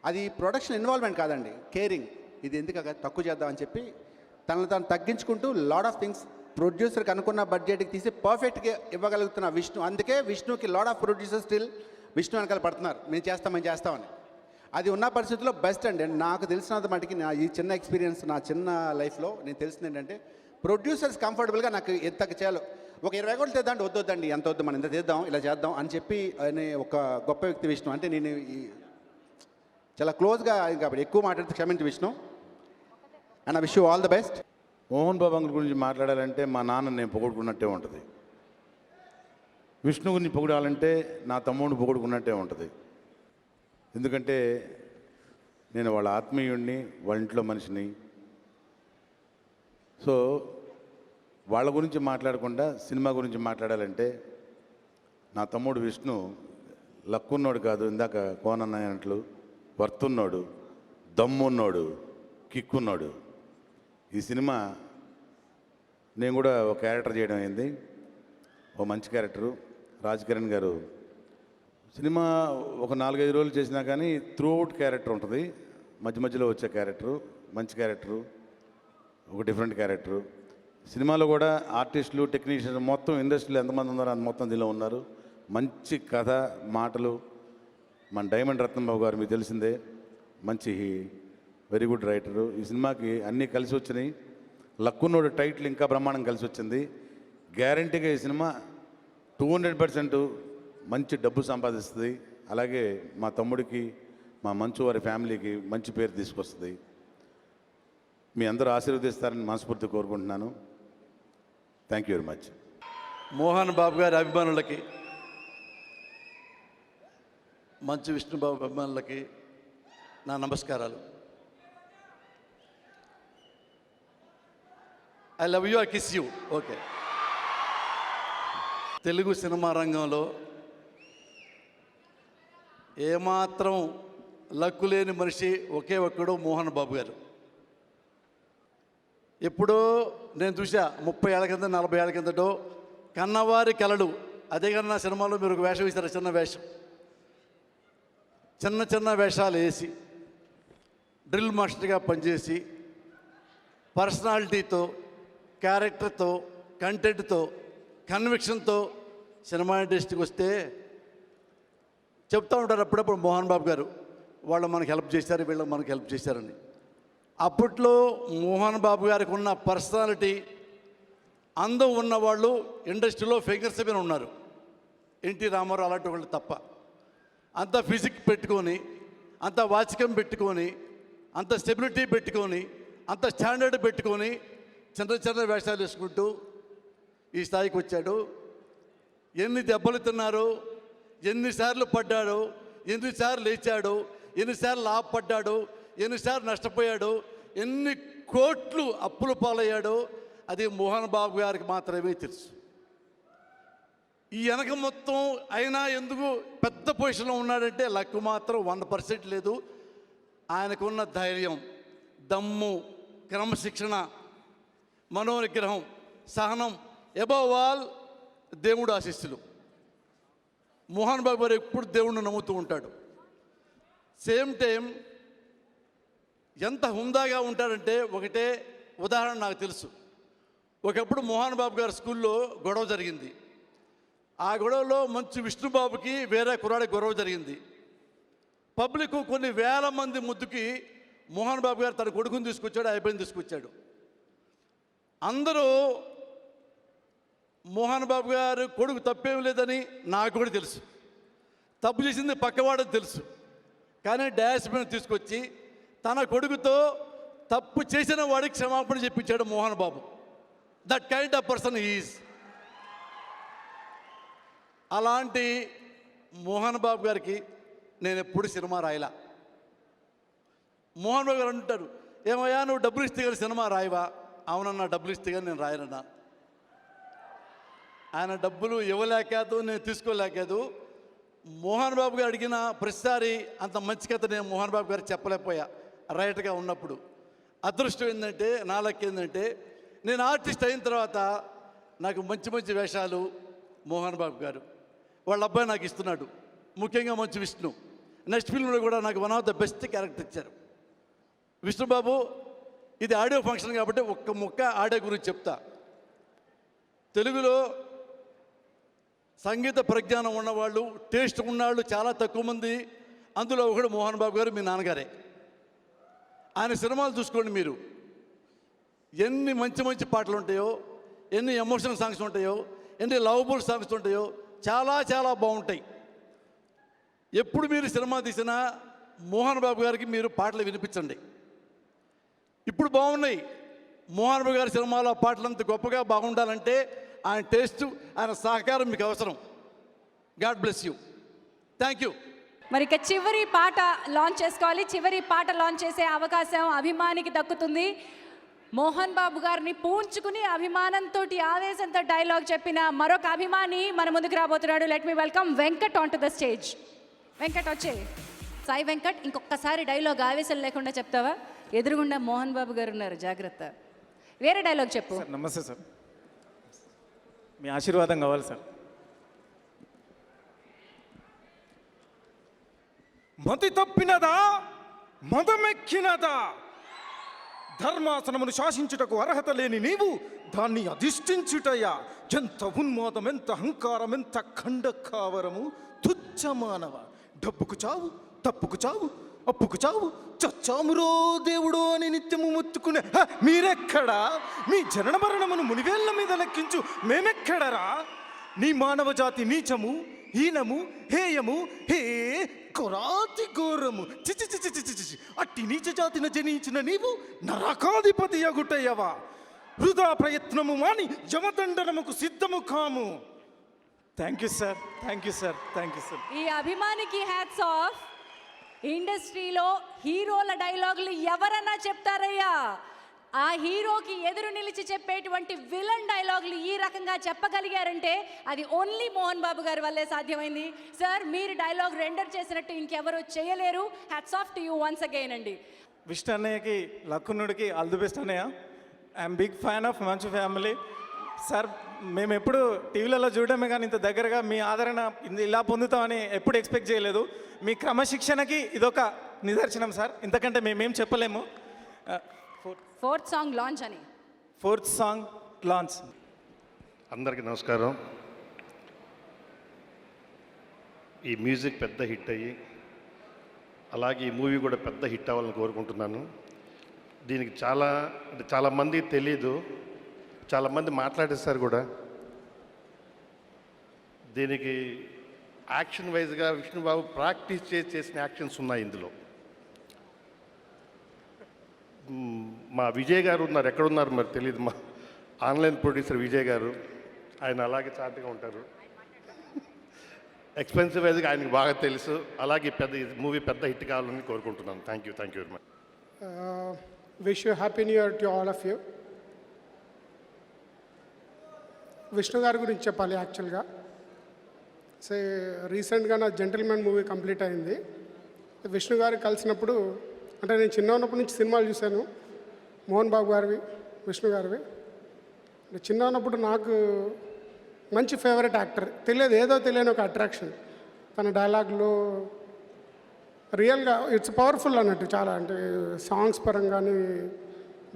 అది ప్రొడక్షన్ ఇన్వాల్వ్మెంట్ కాదండి, కేరింగ్. ఇది ఎందుకు తక్కువ చేద్దామని చెప్పి తనను తాను తగ్గించుకుంటూ లాడ్ ఆఫ్ థింగ్స్ ప్రొడ్యూసర్కి అనుకున్న బడ్జెట్కి తీసి పర్ఫెక్ట్గా ఇవ్వగలుగుతున్న విష్ణు. అందుకే విష్ణుకి lot of producers still Vishnu వెనకాల పడుతున్నారు, మేము చేస్తామని. అది ఉన్న పరిస్థితుల్లో బెస్ట్ అండి. నాకు తెలిసినంత మటుకి నా ఈ చిన్న ఎక్స్పీరియన్స్, నా చిన్న లైఫ్లో నేను తెలిసింది ఏంటంటే, ప్రొడ్యూసర్స్ కంఫర్టబుల్గా నాకు ఎంత చేయాలో, ఒక 20 కోట్లు తెద్దాండి, వద్దండి ఎంత వద్దు, మనం ఇంత చేద్దాం, ఇలా చేద్దాం అని చెప్పి అనే ఒక గొప్ప వ్యక్తి విష్ణు. అంటే నేను చాలా క్లోజ్గా కాబట్టి ఎక్కువ మాట్లాడితే క్షమించి Vishnu. And I wish you all the best. Mohan Babu uncle గురించి మాట్లాడాలంటే మా నాన్న నేను పొగుడుకున్నట్టే ఉంటుంది. విష్ణు గురించి పొగడాలంటే నా తమ్ముడిని పొగుడుకున్నట్టే ఉంటుంది. ఎందుకంటే నేను వాళ్ళ ఆత్మీయుడిని, వాళ్ళ ఇంట్లో మనిషిని. సో వాళ్ళ గురించి మాట్లాడకుండా సినిమా గురించి మాట్లాడాలంటే, నా తమ్ముడు విష్ణు లక్కున్నోడు కాదు, ఇందాక కోనన్నట్లు వర్తున్నోడు, దమ్మున్నోడు, కిక్కున్నాడు. ఈ సినిమా నేను కూడా ఒక క్యారెక్టర్ చేయడం అయింది, ఓ మంచి క్యారెక్టరు. రాజ్ కిరణ్ గారు సినిమా ఒక 4-5 రోజులు చేసినా కానీ త్రూఅవుట్ క్యారెక్టర్ ఉంటుంది. మధ్య మధ్యలో వచ్చే క్యారెక్టరు మంచి క్యారెక్టరు, ఒక డిఫరెంట్ క్యారెక్టరు. సినిమాలో కూడా ఆర్టిస్టులు, టెక్నీషియన్స్ మొత్తం ఇండస్ట్రీలో ఎంతమంది ఉన్నారో అంత మొత్తం దీనిలో ఉన్నారు. మంచి కథ, మాటలు. మన డైమండ్ రత్నం బాబు గారు మీకు తెలిసిందే, మంచి వెరీ గుడ్ రైటరు. ఈ సినిమాకి అన్నీ కలిసి వచ్చినాయి. లక్కున్నోడు టైటిల్ ఇంకా బ్రహ్మాండం కలిసి వచ్చింది. గ్యారంటీగా ఈ సినిమా 200% మంచి డబ్బు సంపాదిస్తుంది. అలాగే మా తమ్ముడికి, మా మంచు వారి ఫ్యామిలీకి మంచి పేరు తీసుకొస్తుంది. మీ అందరూ ఆశీర్వదిస్తారని మనస్ఫూర్తి కోరుకుంటున్నాను. Thank you very much. Mohan Babu గారి అభిమానులకి, మంచు విష్ణుబాబు అభిమానులకి నా నమస్కారాలు. I love you, I kiss you. Okay. Telugu cinema రంగంలో ఏమాత్రం లక్కు లేని మనిషి ఒకే ఒక్కడు మోహన్ బాబు గారు. ఎప్పుడో నేను చూసా 30 ఏళ్ళ కింద, 40 ఏళ్ళ కిందటో కన్నవారి కలలు, అదే కన్నా సినిమాలో మీరు ఒక వేషం వేశారు, చిన్న వేషం, చిన్న వేషాలు వేసి డ్రిల్ మాస్టర్గా పనిచేసి పర్సనాలిటీతో, క్యారెక్టర్తో, కంటెంట్తో, కన్విక్షన్తో సినిమా ఇండస్ట్రీకి వస్తే చెప్తూ ఉంటారు అప్పుడప్పుడు మోహన్ బాబు గారు, వాళ్ళు మనకు హెల్ప్ చేశారు, వీళ్ళు మనకు హెల్ప్ చేశారని. అప్పట్లో మోహన్ బాబు గారికి ఉన్న పర్సనాలిటీ, అందం ఉన్నవాళ్ళు ఇండస్ట్రీలో ఫిగర్స్ మీద ఉన్నారు. ఎన్టీ రామారావు అలాంటి వాళ్ళు తప్ప. అంత ఫిజిక్ పెట్టుకొని, అంత వాచికం పెట్టుకొని, అంత స్టెబిలిటీ పెట్టుకొని, అంత స్టాండర్డ్ పెట్టుకొని చిన్న వేషాలు వేసుకుంటూ ఈ స్థాయికి వచ్చాడు. ఎన్ని దెబ్బలు తిన్నారో, ఎన్నిసార్లు పడ్డాడు, ఎన్నిసార్లు లేచాడు, ఎన్నిసార్లు లాభపడ్డాడు, ఎన్నిసార్లు నష్టపోయాడు, ఎన్ని కోట్లు అప్పులు పాలయ్యాడో అది మోహన్ బాబు గారికి మాత్రమే తెలుసు. ఈ వెనక మొత్తం అయినా ఎందుకు పెద్ద పొజిషన్లో ఉన్నాడంటే లక్ మాత్రం 1% లేదు. ఆయనకున్న ధైర్యం, దమ్ము, క్రమశిక్షణ, మనోనిగ్రహం, సహనం, అబవ్ ఆల్ దేవుడు ఆశీస్సులు. మోహన్ బాబు గారు ఎప్పుడు దేవుణ్ణి నమ్ముతూ ఉంటాడు. సేమ్ టైం ఎంత హుందాగా ఉంటాడంటే, ఒకటే ఉదాహరణ నాకు తెలుసు. ఒకప్పుడు మోహన్ బాబు గారి స్కూల్లో గొడవ జరిగింది. ఆ గొడవలో మంచు విష్ణుబాబుకి వేరే కుర్రాడికి గొడవ జరిగింది. పబ్లిక్ కొన్ని వేల మంది ముద్దుకి మోహన్ బాబు గారు తన కొడుకుని తీసుకొచ్చాడు, అబ్బాయిని తీసుకొచ్చాడు. అందరూ మోహన్ బాబు గారు కొడుకు తప్పేం లేదని నాకు కూడా తెలుసు, తప్పు చేసింది పక్కవాడని తెలుసు. కానీ డాష్ మీద తీసుకొచ్చి తన కొడుకుతో తప్పు చేసిన వాడికి క్షమాపణ చెప్పించాడు Mohan Babu. That kind of person is. అలాంటి మోహన్ బాబు గారికి నేను ఎప్పుడు సినిమా రాయలా. మోహన్ బాబు గారు అంటారు, ఏమయ్యా నువ్వు డబ్బులు ఇస్తే కానీ సినిమా రాయవా? అవునన్నా, డబ్బులు ఇస్తే కానీ నేను రాయనన్నా. ఆయన డబ్బులు ఇవ్వలేకాదు, నేను తీసుకోలేకాదు. మోహన్ బాబు గారు అడిగిన ప్రతిసారి అంత మంచి కథ నేను మోహన్ బాబు గారు చెప్పలేకపోయా రైటర్గా ఉన్నప్పుడు. అదృష్టం ఏంటంటే, నా లెక్క ఏంటంటే, నేను ఆర్టిస్ట్ అయిన తర్వాత నాకు మంచి మంచి వేషాలు మోహన్ బాబు గారు, వాళ్ళ అబ్బాయి నాకు ఇస్తున్నాడు. ముఖ్యంగా మంచు విష్ణు. నెక్స్ట్ ఫిల్మ్లో కూడా నాకు one of the best character ఇచ్చారు విష్ణుబాబు. ఇది ఆడియో ఫంక్షన్ కాబట్టి ఒక్క ముక్క ఆడియో గురించి చెప్తా. తెలుగులో సంగీత ప్రజ్ఞానం ఉన్నవాళ్ళు, టేస్ట్ ఉన్నవాళ్ళు చాలా తక్కువ మంది. అందులో ఒకడు మోహన్ బాబు గారు, మీ నాన్నగారే. ఆయన సినిమాలు చూసుకోండి మీరు, ఎన్ని మంచి మంచి పాటలు ఉంటాయో, ఎన్ని ఎమోషనల్ సాంగ్స్ ఉంటాయో, ఎన్ని లవబుల్ సాంగ్స్ ఉంటాయో, చాలా చాలా బాగుంటాయి. ఎప్పుడు మీరు సినిమా తీసినా మోహన్ బాబు గారికి మీరు పాటలు వినిపించండి. ఇప్పుడు బాగున్నాయి. మోహన్ బాబు గారి సినిమాలో పాటలు అంత గొప్పగా బాగుండాలంటే ఆయన టేస్ట్, ఆయన సహకారం మీకు అవసరం. God bless you. Thank you. మరి ఇక చివరి పాట లాంచ్ చేసుకోవాలి. చివరి పాట లాంచ్ చేసే అవకాశం అభిమానికి దక్కుతుంది. మోహన్ బాబు గారిని పూంచుకుని అభిమానంతో, ఆవేశంతో డైలాగ్ చెప్పిన మరొక అభిమాని మన ముందుకు రాబోతున్నాడు. Let me welcome Venkat on to the stage. Venkat వచ్చే. సాయి వెంకట్, ఇంకొకసారి డైలాగ్ ఆవేశం లేకుండా చెప్తావా? ఎదురుగుండా మోహన్ బాబు గారు ఉన్నారు, జాగ్రత్త. వేరే డైలాగ్ చెప్పు. నమస్తే సార్, మీ ఆశీర్వాదం కావాలి సార్. మతి తప్పినదా, మదమెక్కినదా, ధర్మాసనమును శాసించుటకు అర్హత లేని నీవు దాన్ని అధిష్ఠించుటయ్యా. ఎంత ఉన్మాదం, ఎంత అహంకారం, ఎంత ఖండకావరము. తుచ్చ మానవ, డబ్బుకు చావు, తప్పుకు చావు, అప్పుకు చావు, చచ్చామురో దేవుడో అని నిత్యము మొత్తుకునే మీరెక్కడా? మీ జనన మరణమును మునివేళ్ల మీద లెక్కించు మేమెక్కడరా? నీ మానవ జాతి నీచము, హీనము, హేయము, హే కొరాతి ఘోరము. చిచి చిచి చిచి చిచి అట్టి నీచ జాతిన జనించిన నీవు నరకాధిపతి అగుటయ్యవా. వృధా ప్రయత్నము మాని యమదండనముకు సిద్ధము కాము. Thank you sir, thank you sir, thank you sir. ఈ అభిమానికి హ్యాట్స్ ఆఫ్. ఇండస్ట్రీలో హీరోల డైలాగులు ఎవరన్నా చెప్తారయ్యా? ఆ హీరోకి ఎదురు నిలిచి చెప్పేటువంటి విలన్ డైలాగులు ఈ రకంగా చెప్పగలిగారంటే అది ఓన్లీ మోహన్ బాబు గారి వల్లే సాధ్యమైంది. సార్, మీరు డైలాగ్ రెండర్ చేసినట్టు ఇంకెవరు చేయలేరు. Hats off to you once again అండి. విష్ణు అన్నయ్యకి, లక్కునుడికి ఆల్ ది బెస్ట్ అన్నయ్య. ఐఎమ్ బిగ్ ఫ్యాన్ ఆఫ్ మంచు ఫ్యామిలీ. సార్, మేము ఎప్పుడు టీవీలలో చూడడమే కానీ ఇంత దగ్గరగా మీ ఆదరణ ఇలా పొందుతామని ఎప్పుడు ఎక్స్పెక్ట్ చేయలేదు. మీ క్రమశిక్షణకి ఇదొక నిదర్శనం సార్. ఇంతకంటే మేమేం చెప్పలేము. ఫోర్త్ సాంగ్ లాంచ్ అని. Fourth song launch. అందరికీ నమస్కారం. ఈ మ్యూజిక్ పెద్ద హిట్ అయ్యి అలాగే ఈ మూవీ కూడా పెద్ద హిట్ అవ్వాలని కోరుకుంటున్నాను. దీనికి చాలామంది తెలీదు, చాలామంది మాట్లాడేస్తారు కూడా. దీనికి యాక్షన్ వైజ్గా విష్ణుబాబు ప్రాక్టీస్ చేసిన యాక్షన్స్ ఉన్నాయి ఇందులో. మా విజయ్ గారు ఉన్నారు, ఎక్కడున్నారు మరి తెలియదు, మా ఆన్లైన్ ప్రొడ్యూసర్ విజయ్ గారు. ఆయన అలాగే చాటుగా ఉంటారు. ఎక్స్పెన్సివ్ వైజ్గా ఆయనకు బాగా తెలుసు. అలాగే మూవీ పెద్ద హిట్ కావాలని కోరుకుంటున్నాను. Thank you very much. Wish you happy new year to all of you. Vishnu గారి గురించి చెప్పాలి. యాక్చువల్గా రీసెంట్గా నా జెంటిల్మెన్ మూవీ కంప్లీట్ అయింది. విష్ణు గారు కలిసినప్పుడు, అంటే నేను చిన్న ఉన్నప్పటి నుంచి సినిమాలు చూశాను, మోహన్ బాబు గారివి, విష్ణు గారివి. చిన్న ఉన్నప్పుడు నాకు మంచి ఫేవరెట్ యాక్టర్. తెలియదు, ఏదో తెలియని ఒక అట్రాక్షన్ తన డైలాగ్లో. రియల్గా ఇట్స్ పవర్ఫుల్ అన్నట్టు చాలా. అంటే సాంగ్స్ పరంగా కానీ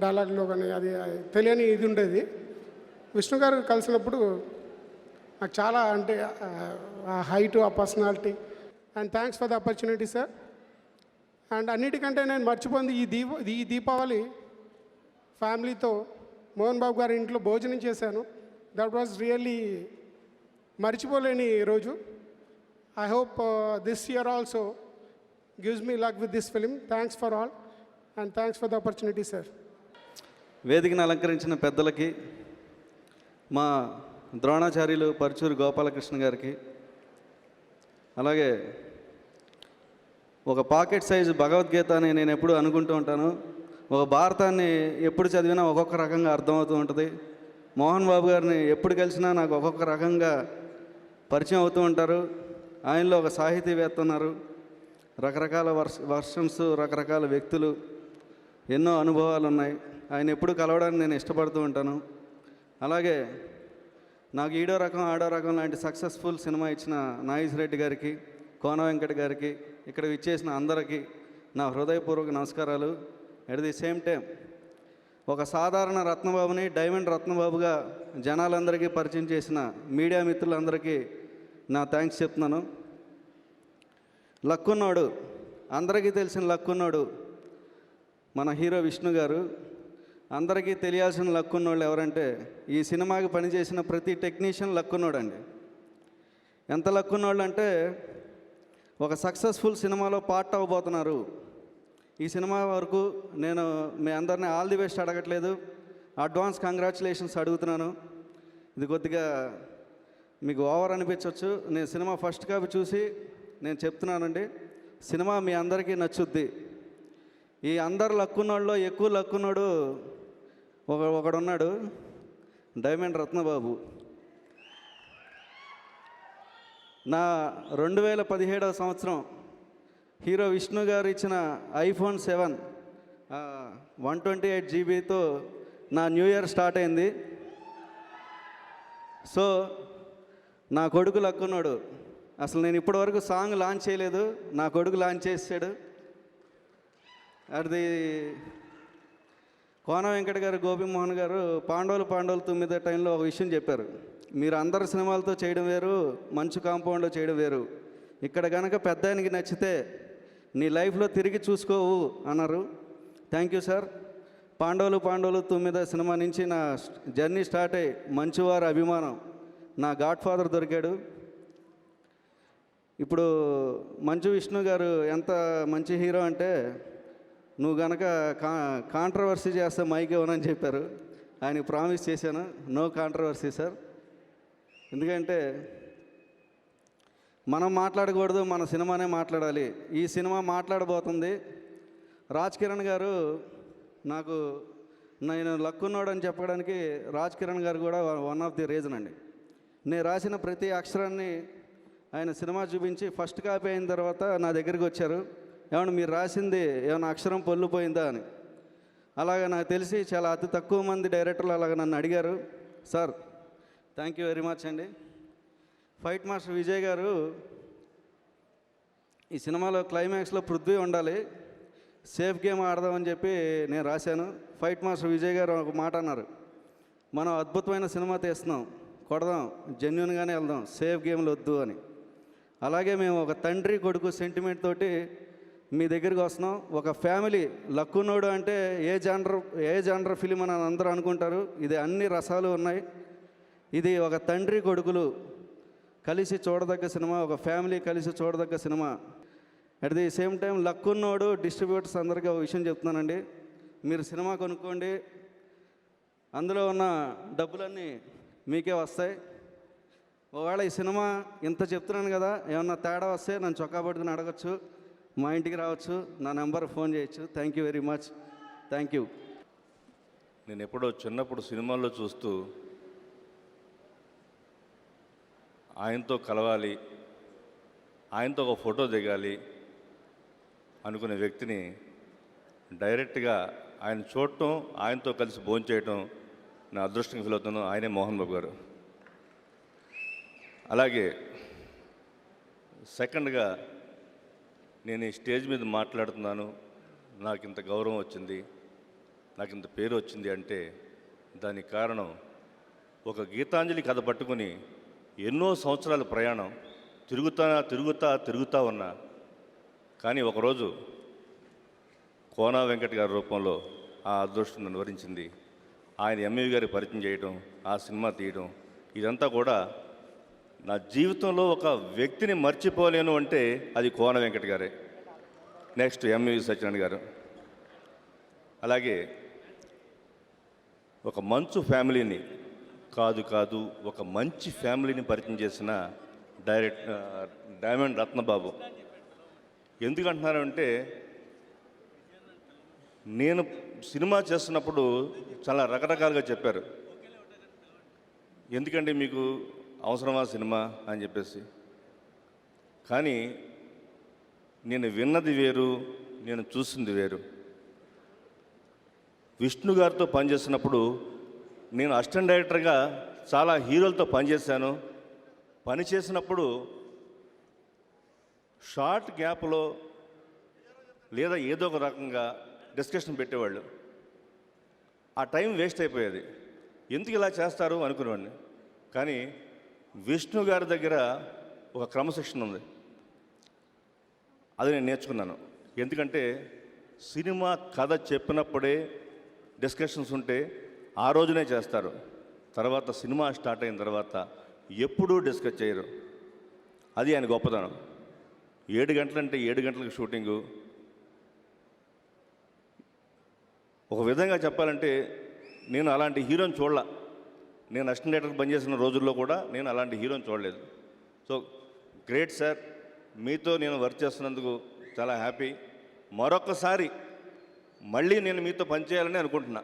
డైలాగ్లో కానీ అది తెలియని ఇది ఉండేది. విష్ణు గారు కలిసినప్పుడు నాకు చాలా, అంటే ఆ హైట్, ఆ personality. And thanks for the opportunity sir. And అన్నిటికంటే నేను మర్చిపోయింది, ఈ దీపావళి ఫ్యామిలీతో మోహన్ బాబు గారి ఇంట్లో భోజనం చేశాను. దట్ వాజ్ రియల్లీ మర్చిపోలేని రోజు. I hope this year also gives me luck with this film. Thanks for all and thanks for the opportunity sir. వేదికను అలంకరించిన పెద్దలకి, మా ద్రోణాచార్యులు పరుచూరు గోపాలకృష్ణ గారికి, అలాగే ఒక పాకెట్ సైజు భగవద్గీత అని నేను ఎప్పుడు అనుకుంటూ ఉంటాను. ఒక భారతాన్ని ఎప్పుడు చదివినా ఒక్కొక్క రకంగా అర్థమవుతూ ఉంటుంది. మోహన్ బాబు గారిని ఎప్పుడు కలిసినా నాకు ఒక్కొక్క రకంగా పరిచయం అవుతూ ఉంటారు. ఆయనలో ఒక సాహితీవేత్త ఉన్నారు, రకరకాల వర్షన్స్, రకరకాల వ్యక్తులు, ఎన్నో అనుభవాలు ఉన్నాయి. ఆయన ఎప్పుడు కలవడానికి నేను ఇష్టపడుతూ ఉంటాను. అలాగే నాకు ఈడో రకం ఆడో రకం లాంటి సక్సెస్ఫుల్ సినిమా ఇచ్చిన నాగేశ్వరరెడ్డి గారికి, కోన వెంకట గారికి, ఇక్కడ విచ్చేసిన అందరికీ నా హృదయపూర్వక నమస్కారాలు. ఎట్ ది సేమ్ టైం ఒక సాధారణ రత్నబాబుని డైమండ్ రత్నబాబుగా జనాలందరికీ పరిచయం చేసిన మీడియా మిత్రులందరికీ నా థ్యాంక్స్ చెప్తున్నాను. లక్కున్నోడు, అందరికీ తెలిసిన లక్కున్నోడు మన హీరో విష్ణు గారు. అందరికీ తెలియాల్సిన లక్కున్నోళ్ళు ఎవరంటే ఈ సినిమాకి పనిచేసిన ప్రతి టెక్నీషియన్ లక్కున్నోడు అండి. ఎంత లక్కున్నోళ్ళు అంటే ఒక సక్సెస్ఫుల్ సినిమాలో పార్ట్ అవ్వబోతున్నారు. ఈ సినిమా వరకు నేను మీ అందరినీ ఆల్ ది బెస్ట్ అడగట్లేదు, అడ్వాన్స్ కంగ్రాచులేషన్స్ అడుగుతున్నాను. ఇది కొద్దిగా మీకు ఓవర్ అనిపించవచ్చు. నేను సినిమా ఫస్ట్ కాపీ చూసి నేను చెప్తున్నానండి, సినిమా మీ అందరికీ నచ్చుద్ది. ఈ అందరు లక్కున్నోళ్ళలో ఎక్కువ లక్కున్నోడు ఒకడున్నాడు, డైమండ్ రత్నబాబు. నా 2017 సంవత్సరం హీరో విష్ణు గారు ఇచ్చిన iPhone 7 128 జీబీతో నా న్యూ ఇయర్ స్టార్ట్ అయింది. సో నా కొడుకు లక్కున్నాడు. అసలు నేను ఇప్పటివరకు సాంగ్ లాంచ్ చేయలేదు, నా కొడుకు లాంచ్ చేసాడు. అది కోన వెంకట గారు, గోపిమోహన్ గారు పాండవులు 9 టైంలో ఒక విషయం చెప్పారు. మీరు అందరు సినిమాలతో చేయడం వేరు, మంచు కాంపౌండ్లో చేయడం వేరు. ఇక్కడ కనుక పెద్ద ఆయనకి నచ్చితే నీ లైఫ్లో తిరిగి చూసుకోవు అన్నారు. Thank you sir. పాండవులు 9 సినిమా నుంచి నా జర్నీ స్టార్ట్ అయ్యి మంచువారి అభిమానం, నా గాడ్ ఫాదర్ దొరికాడు. ఇప్పుడు మంచు విష్ణు గారు ఎంత మంచి హీరో అంటే, నువ్వు గనక కాంట్రవర్సీ చేస్తే మైక్ ఇవ్వనని చెప్పారు. ఆయనకి ప్రామిస్ చేశాను, నో కాంట్రవర్సీ సార్. ఎందుకంటే మనం మాట్లాడకూడదు, మన సినిమానే మాట్లాడాలి. ఈ సినిమా మాట్లాడబోతుంది. రాజ్ కిరణ్ గారు, నాకు నేను లక్కున్నాడు అని చెప్పడానికి రాజ్ కిరణ్ గారు కూడా వన్ ఆఫ్ ది రీజన్ అండి. నేను రాసిన ప్రతి అక్షరాన్ని ఆయన సినిమా చూపించి ఫస్ట్ కాపీ అయిన తర్వాత నా దగ్గరికి వచ్చారు, ఏమన్నా మీరు రాసింది ఏమైనా అక్షరం పొల్లిపోయిందా అని. అలాగే నాకు తెలిసి చాలా అతి తక్కువ మంది డైరెక్టర్లు అలాగ నన్ను అడిగారు. Sir thank you very much అండి. ఫైట్ మాస్టర్ విజయ్ గారు, ఈ సినిమాలో క్లైమాక్స్లో పృథ్వీ ఉండాలి, సేఫ్ గేమ్ ఆడదామని చెప్పి నేను రాశాను. ఫైట్ మాస్టర్ విజయ్ గారు ఒక మాట అన్నారు, మనం అద్భుతమైన సినిమా తీస్తున్నాం, కొడదాం, జెన్యున్గానే వెళ్దాం, సేఫ్ గేమ్లు వద్దు అని. అలాగే మేము ఒక తండ్రి కొడుకు సెంటిమెంట్ తోటి మీ దగ్గరికి వస్తున్నాం. ఒక ఫ్యామిలీ లక్కున్నోడు అంటే ఏ జానర్ ఫిలిం అని అందరూ అనుకుంటారు. ఇది అన్ని రసాలు ఉన్నాయి. ఇది ఒక తండ్రి కొడుకులు కలిసి చూడదగ్గ సినిమా, ఒక ఫ్యామిలీ కలిసి చూడదగ్గ cinema. At the same time Luckunnodu distributors అందరికీ ఒక విషయం చెప్తున్నానండి, మీరు సినిమా కొనుక్కోండి, అందులో ఉన్న డబ్బులన్నీ మీకే వస్తాయి. ఒకవేళ ఈ సినిమా ఇంత చెప్తున్నాను కదా, ఏమన్నా తేడా వస్తే నన్ను చొక్కా పట్టుకుని అడగచ్చు, మా ఇంటికి రావచ్చు, నా నెంబర్ ఫోన్ చేయొచ్చు. Thank you very much. Thank you. నేను ఎప్పుడో చిన్నప్పుడు సినిమాల్లో చూస్తూ ఆయనతో కలవాలి, ఆయనతో ఒక ఫోటో దిగాలి అనుకునే వ్యక్తిని డైరెక్ట్గా ఆయన చూడటం, ఆయనతో కలిసి భోంచేయటం నా అదృష్టంగా ఫీల్ అవుతాను. ఆయనే మోహన్ బాబు గారు. అలాగే సెకండ్గా నేను ఈ స్టేజ్ మీద మాట్లాడుతున్నాను, నాకు ఇంత గౌరవం వచ్చింది, నాకు ఇంత పేరు వచ్చింది అంటే దానికి కారణం ఒక గీతాంజలి కథ పట్టుకుని ఎన్నో సంవత్సరాల ప్రయాణం తిరుగుతా ఉన్నా. కానీ ఒకరోజు కోనా వెంకట్ గారి రూపంలో ఆ అదృష్టం నన్ను వరించింది. ఆయన ఎంఈవి గారికి పరిచయం చేయడం, ఆ సినిమా తీయడం, ఇదంతా కూడా నా జీవితంలో ఒక వ్యక్తిని మర్చిపోలేను అంటే అది కోన వెంకట్ గారే. నెక్స్ట్ ఎంఈవి సత్యనారాయణ గారు. అలాగే ఒక మంచు ఫ్యామిలీని కాదు ఒక మంచి ఫ్యామిలీని పరిచయం చేసిన డైమండ్ రత్నబాబు. ఎందుకంటున్నారంటే, నేను సినిమా చేస్తున్నప్పుడు చాలా రకరకాలుగా చెప్పారు, ఎందుకంటే మీకు అవసరమా సినిమా అని చెప్పేసి. కానీ నేను విన్నది వేరు, నేను చూసింది వేరు. విష్ణు గారితో పనిచేసినప్పుడు నేను అసిస్టెంట్ డైరెక్టర్గా చాలా హీరోలతో పనిచేశాను. పని చేసినప్పుడు షార్ట్ గ్యాప్లో లేదా ఏదో ఒక రకంగా డిస్కషన్ పెట్టేవాళ్ళు. ఆ టైం వేస్ట్ అయిపోయేది. ఎందుకు ఇలా చేస్తారు అనుకునేవాడిని. కానీ విష్ణు గారి దగ్గర ఒక క్రమశిక్షణ ఉంది. అది నేను నేర్చుకున్నాను. ఎందుకంటే సినిమా కథ చెప్పినప్పుడే డిస్కషన్స్ ఉంటే ఆ రోజునే చేస్తారు. తర్వాత సినిమా స్టార్ట్ అయిన తర్వాత ఎప్పుడూ డిస్కస్ చేయరు. అది ఆయన గొప్పతనం. 7 గంటలంటే 7 గంటలకు షూటింగు. ఒక విధంగా చెప్పాలంటే నేను అలాంటి హీరోని చూడలా. నేను అసిస్టెంట్ డైరెక్టర్ పనిచేసిన రోజుల్లో కూడా నేను అలాంటి హీరోని చూడలేదు. సో గ్రేట్ సార్, మీతో నేను వర్క్ చేస్తున్నందుకు చాలా హ్యాపీ. మరొకసారి మళ్ళీ నేను మీతో పనిచేయాలని అనుకుంటున్నా.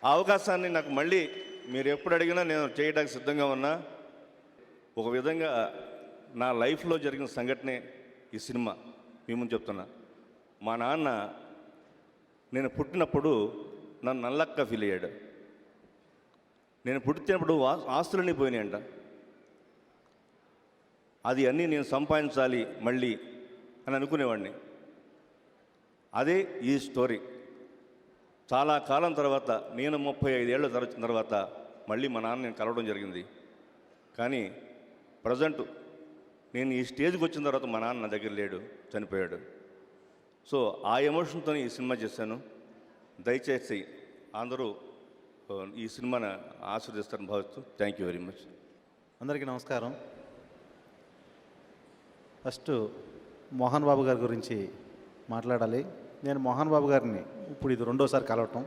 ఆ అవకాశాన్ని నాకు మళ్ళీ మీరు ఎప్పుడు అడిగినా నేను చేయడానికి సిద్ధంగా ఉన్నా. ఒక విధంగా నా లైఫ్లో జరిగిన సంఘటనే ఈ సినిమా మీ ముందు చెప్తున్నా. మా నాన్న నేను పుట్టినప్పుడు నన్ను నల్లక్క ఫీల్ అయ్యాడు. నేను పుట్టినప్పుడు ఆస్తులన్నీ పోయినాయంట. అది అన్నీ నేను సంపాదించాలి మళ్ళీ అని అనుకునేవాడిని. అదే ఈ స్టోరీ. చాలా కాలం తర్వాత నేను 35 ఏళ్ళ తర్వాత మళ్ళీ మా నాన్న నేను కలవడం జరిగింది. కానీ ప్రజెంట్ నేను ఈ స్టేజ్కి వచ్చిన తర్వాత మా నాన్న నా దగ్గర లేడు, చనిపోయాడు. సో ఆ ఎమోషన్తో ఈ సినిమా చేశాను. దయచేసి అందరూ ఈ సినిమాని ఆశీర్దిస్తారని భావిస్తూ థ్యాంక్ యూ వెరీ మచ్. అందరికీ నమస్కారం. ఫస్ట్ మోహన్ బాబు గారి గురించి మాట్లాడాలి. నేను మోహన్ బాబు గారిని ఇప్పుడు ఇది 2వసారి కలవటం.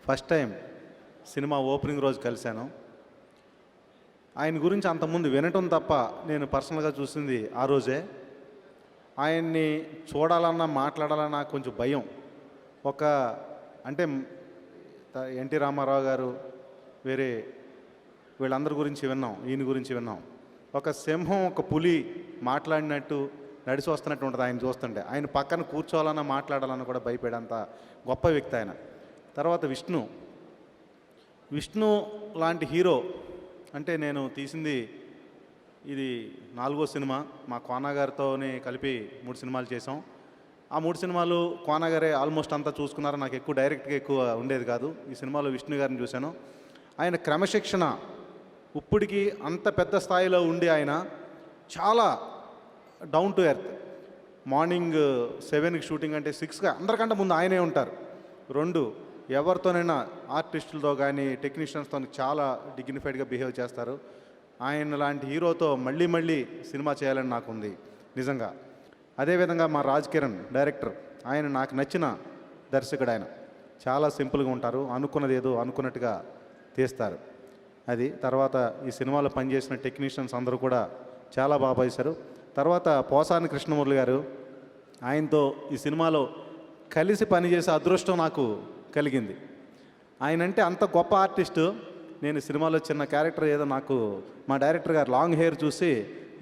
ఫస్ట్ టైం సినిమా ఓపెనింగ్ రోజు కలిశాను. ఆయన గురించి అంతకుముందు వినటం తప్ప నేను పర్సనల్గా చూసింది ఆ రోజే. ఆయన్ని చూడాలన్నా మాట్లాడాలన్నా కొంచెం భయం. అంటే ఎన్టీ రామారావు గారు వేరే వీళ్ళందరి గురించి విన్నాం, ఈయన గురించి విన్నాం. ఒక సింహం ఒక పులి మాట్లాడినట్టు నడిచి వస్తున్నట్టు ఉంటుంది ఆయన చూస్తుంటే. ఆయన పక్కన కూర్చోవాలన్నా మాట్లాడాలన్నా కూడా భయపడేంత గొప్ప వ్యక్తి ఆయన. తర్వాత విష్ణు లాంటి హీరో అంటే నేను తీసింది ఇది 4వ సినిమా. మా కోనా గారితోనే కలిపి 3 సినిమాలు చేసాం. ఆ 3 సినిమాలు కోనా గారే ఆల్మోస్ట్ అంతా చూసుకున్నారు. నాకు ఎక్కువ డైరెక్ట్గా ఎక్కువ ఉండేది కాదు. ఈ సినిమాలో విష్ణు గారిని చూశాను. ఆయన క్రమశిక్షణ ఇప్పటికీ అంత పెద్ద స్థాయిలో ఉండి ఆయన చాలా డౌన్ టు ఎర్త్. మార్నింగ్ 7కి షూటింగ్ అంటే 6గా అందరికంటే ముందు ఆయనే ఉంటారు. 2 ఎవరితోనైనా ఆర్టిస్టులతో కానీ టెక్నీషియన్స్తో చాలా డిగ్నిఫైడ్గా బిహేవ్ చేస్తారు. ఆయన లాంటి హీరోతో మళ్ళీ సినిమా చేయాలని నాకు ఉంది నిజంగా. అదేవిధంగా మా రాజ్ కిరణ్ డైరెక్టర్, ఆయన నాకు నచ్చిన దర్శకుడు. ఆయన చాలా సింపుల్గా ఉంటారు. అనుకున్నది ఏదో అనుకున్నట్టుగా తీస్తారు. అది తర్వాత ఈ సినిమాలో పనిచేసిన టెక్నీషియన్స్ అందరూ కూడా చాలా బాగా చేశారు. తర్వాత పోసాని కృష్ణమూర్తి గారు, ఆయనతో ఈ సినిమాలో కలిసి పనిచేసే అదృష్టం నాకు కలిగింది. ఆయన అంటే అంత గొప్ప ఆర్టిస్టు. నేను సినిమాలో చిన్న క్యారెక్టర్ ఏదో నాకు మా డైరెక్టర్ గారు లాంగ్ హెయిర్ చూసి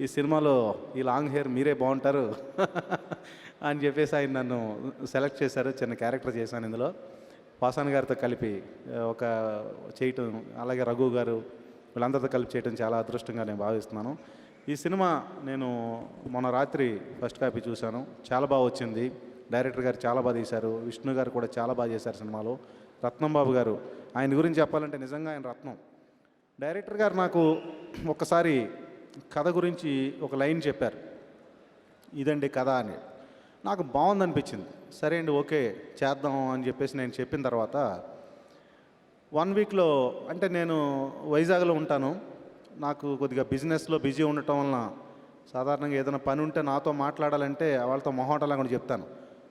ఈ సినిమాలో ఈ లాంగ్ హెయిర్ మీరే బాగుంటారు అని చెప్పేసి ఆయన నన్ను సెలెక్ట్ చేశారు. చిన్న క్యారెక్టర్ చేశాను ఇందులో. పోసాని గారితో కలిపి ఒక చేయటం, అలాగే రఘు గారు వీళ్ళందరితో కలిపి చేయటం చాలా అదృష్టంగా నేను భావిస్తున్నాను. ఈ సినిమా నేను మొన్న రాత్రి ఫస్ట్ కాపీ చూశాను. చాలా బాగా వచ్చింది. డైరెక్టర్ గారు చాలా బాగా తీశారు. విష్ణు గారు కూడా చాలా బాగా చేశారు సినిమాలో. రత్నం బాబు గారు, ఆయన గురించి చెప్పాలంటే నిజంగా ఆయన రత్నం. డైరెక్టర్ గారు నాకు ఒకసారి కథ గురించి ఒక లైన్ చెప్పారు, ఇదండి కథ అని. నాకు బాగుందనిపించింది. సరే అండి ఓకే చేద్దాం అని చెప్పేసి నేను చెప్పిన తర్వాత 1 వీక్లో, అంటే నేను వైజాగ్లో ఉంటాను. నాకు కొద్దిగా బిజినెస్లో బిజీ ఉండటం వలన సాధారణంగా ఏదైనా పని ఉంటే నాతో మాట్లాడాలంటే వాళ్ళతో మొహమాటంగా కూడా చెప్తాను,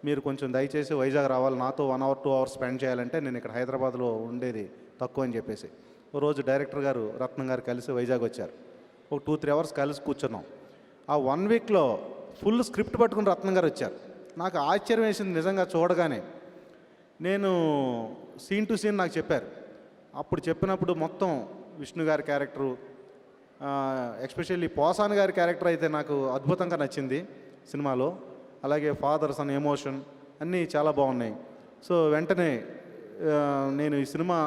మీరు కొంచెం దయచేసి వైజాగ్ రావాలి, నాతో 1 అవర్ 2 అవర్స్ స్పెండ్ చేయాలంటే నేను ఇక్కడ హైదరాబాద్లో ఉండేది తక్కువ అని చెప్పేసి. ఓ రోజు డైరెక్టర్ గారు రత్నం గారు కలిసి వైజాగ్ వచ్చారు. ఒక 2-3 అవర్స్ కలిసి కూర్చున్నాం. ఆ 1 వీక్లో ఫుల్ స్క్రిప్ట్ పట్టుకుని రత్నం గారు వచ్చారు. నాకు ఆశ్చర్యం వేసింది నిజంగా చూడగానే. నేను సీన్ టు సీన్ నాకు చెప్పారు. అప్పుడు చెప్పినప్పుడు మొత్తం విష్ణు గారి క్యారెక్టరు, ఎస్పెషల్లీ పోసాని గారి క్యారెక్టర్ అయితే నాకు అద్భుతంగా నచ్చింది సినిమాలో. అలాగే ఫాదర్స్ అనే ఎమోషన్ అన్నీ చాలా బాగున్నాయి. సో వెంటనే నేను ఈ సినిమా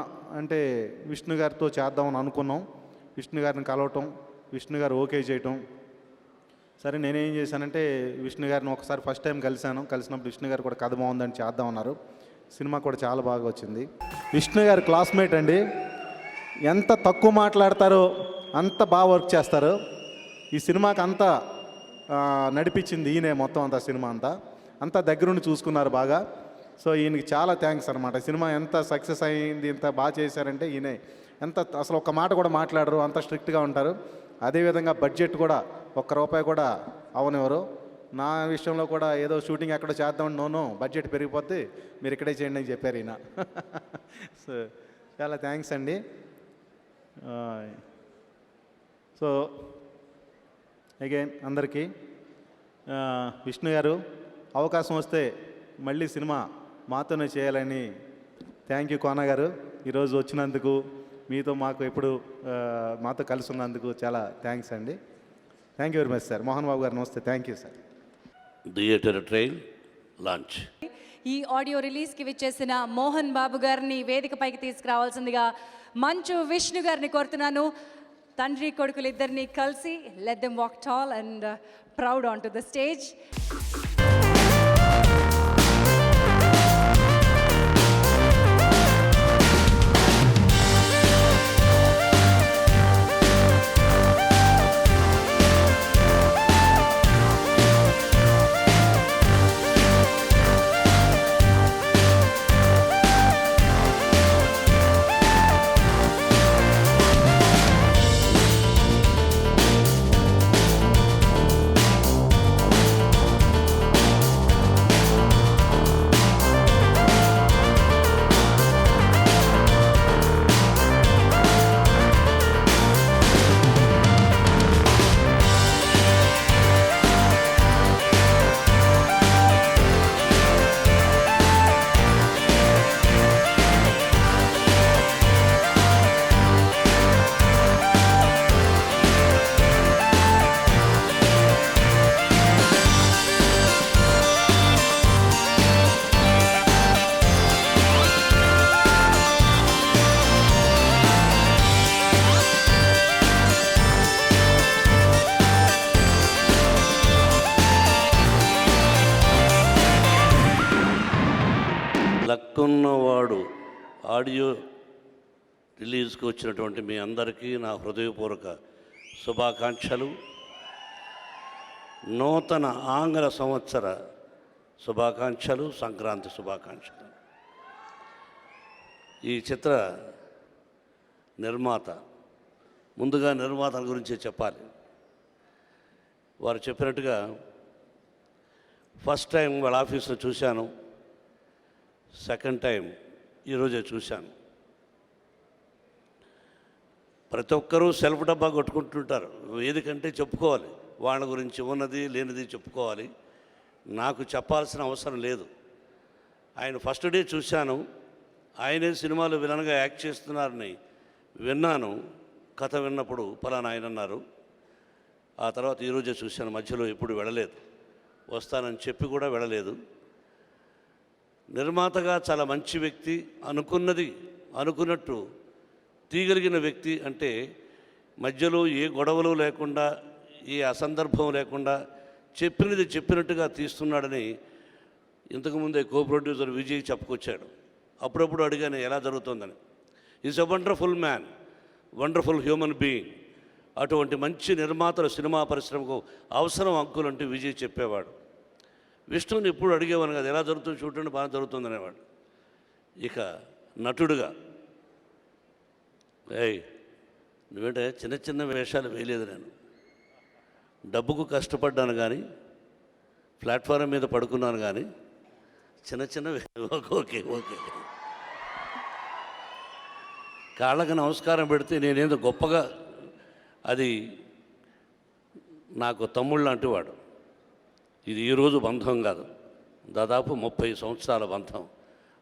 అంటే విష్ణు గారితో చేద్దామని అనుకున్నాం. విష్ణు గారిని కలవటం, విష్ణు గారు ఓకే చేయటం. సరే నేనేం చేశానంటే విష్ణు గారిని ఒకసారి ఫస్ట్ టైం కలిసినప్పుడు విష్ణు గారు కూడా కథ బాగుందని చేద్దామన్నారు. సినిమా కూడా చాలా బాగా వచ్చింది. విష్ణు గారి క్లాస్మేట్ అండి. ఎంత తక్కువ మాట్లాడతారో అంత బాగా వర్క్ చేస్తారు. ఈ సినిమాకి అంతా నడిపించింది ఈయనే, మొత్తం అంతా సినిమా అంతా దగ్గరుండి చూసుకున్నారు బాగా. సో ఈయనకి చాలా థ్యాంక్స్ అనమాట. సినిమా ఎంత సక్సెస్ అయింది, ఎంత బాగా చేశారంటే ఈయనే. ఎంత అసలు ఒక్క మాట కూడా మాట్లాడరు, అంత స్ట్రిక్ట్గా ఉంటారు. అదేవిధంగా బడ్జెట్ కూడా ఒక్క రూపాయి కూడా అవనివ్వరు. నా విషయంలో కూడా ఏదో షూటింగ్ ఎక్కడో చేద్దామని, నో బడ్జెట్ పెరిగిపోద్ది, మీరు ఇక్కడే చేయండి అని చెప్పారు ఈయన. సో చాలా థ్యాంక్స్ అండి. సో అగైన్ అందరికీ విష్ణు గారు అవకాశం వస్తే మళ్ళీ సినిమా మాతోనే చేయాలని. థ్యాంక్ యూ కోన గారు, ఈరోజు వచ్చినందుకు, మీతో మాకు ఎప్పుడు మాతో కలిసి ఉన్నందుకు చాలా థ్యాంక్స్ అండి. Thank you very much sir. Mohan Babu garu నమస్తే. Thank you sir. Theatre train launch. ఈ ఆడియో రిలీజ్కి విచ్చేసిన మోహన్ బాబు గారిని వేదికపైకి తీసుకురావాల్సిందిగా మంచు విష్ణు గారిని కోరుతున్నాను. తండ్రి కొడుకులు ఇద్దరిని కలిసి let them walk tall and proud on to the stage. Luckunnavadu audio రిలీజ్కి వచ్చినటువంటి మీ అందరికీ నా హృదయపూర్వక శుభాకాంక్షలు. నూతన ఆంగ్ల సంవత్సర శుభాకాంక్షలు, సంక్రాంతి శుభాకాంక్షలు. ఈ చిత్ర నిర్మాత, ముందుగా నిర్మాతల గురించి చెప్పాలి. వారు చెప్పినట్టుగా ఫస్ట్ టైం వాళ్ళ ఆఫీస్లో చూశాను, సెకండ్ టైం ఈరోజే చూశాను. ప్రతి ఒక్కరూ సెల్ఫ్ డబ్బా కొట్టుకుంటుంటారు. ఏదికంటే చెప్పుకోవాలి, వాళ్ళ గురించి ఉన్నది లేనిది చెప్పుకోవాలి. నాకు చెప్పాల్సిన అవసరం లేదు. ఆయన ఫస్ట్ డే చూశాను, ఆయనే సినిమాలో విలన్గా యాక్ట్ చేస్తున్నారని విన్నాను. కథ విన్నప్పుడు పలానా ఆయన అన్నారు. ఆ తర్వాత ఈరోజే చూశాను, మధ్యలో ఎప్పుడు వెళ్ళలేదు. వస్తానని చెప్పి కూడా వెళ్ళలేదు. నిర్మాతగా చాలా మంచి వ్యక్తి, అనుకున్నది అనుకున్నట్టు తీయగలిగిన వ్యక్తి. అంటే మధ్యలో ఏ గొడవలు లేకుండా, ఏ అసందర్భం లేకుండా చెప్పినది చెప్పినట్టుగా తీస్తున్నాడని ఇంతకుముందే కో ప్రొడ్యూసర్ విజయ్ చెప్పుకొచ్చాడు. అప్పుడప్పుడు అడిగాను ఎలా జరుగుతుందని. Is a wonderful man, wonderful human being. అటువంటి మంచి నిర్మాతలు సినిమా పరిశ్రమకు అవసరం అంకులు అంటే విజయ్ చెప్పేవాడు. విష్ణుని ఎప్పుడు అడిగేవాను కదా, ఎలా జరుగుతుంది చూడండి, బాగా జరుగుతుంది అనేవాడు. ఇక నటుడుగా నువ్వేంటే చిన్న చిన్న వేషాలు వేయలేదు. నేను డబ్బుకు కష్టపడ్డాను కానీ, ప్లాట్ఫారం మీద పడుకున్నాను కానీ, చిన్న చిన్న ఓకే కాళ్ళకి నమస్కారం పెడితే నేనేదో గొప్పగా, అది నాకు తమ్ముళ్ళు లాంటి వాడు. ఇది ఈరోజు బంధం కాదు, దాదాపు 30 సంవత్సరాల బంధం.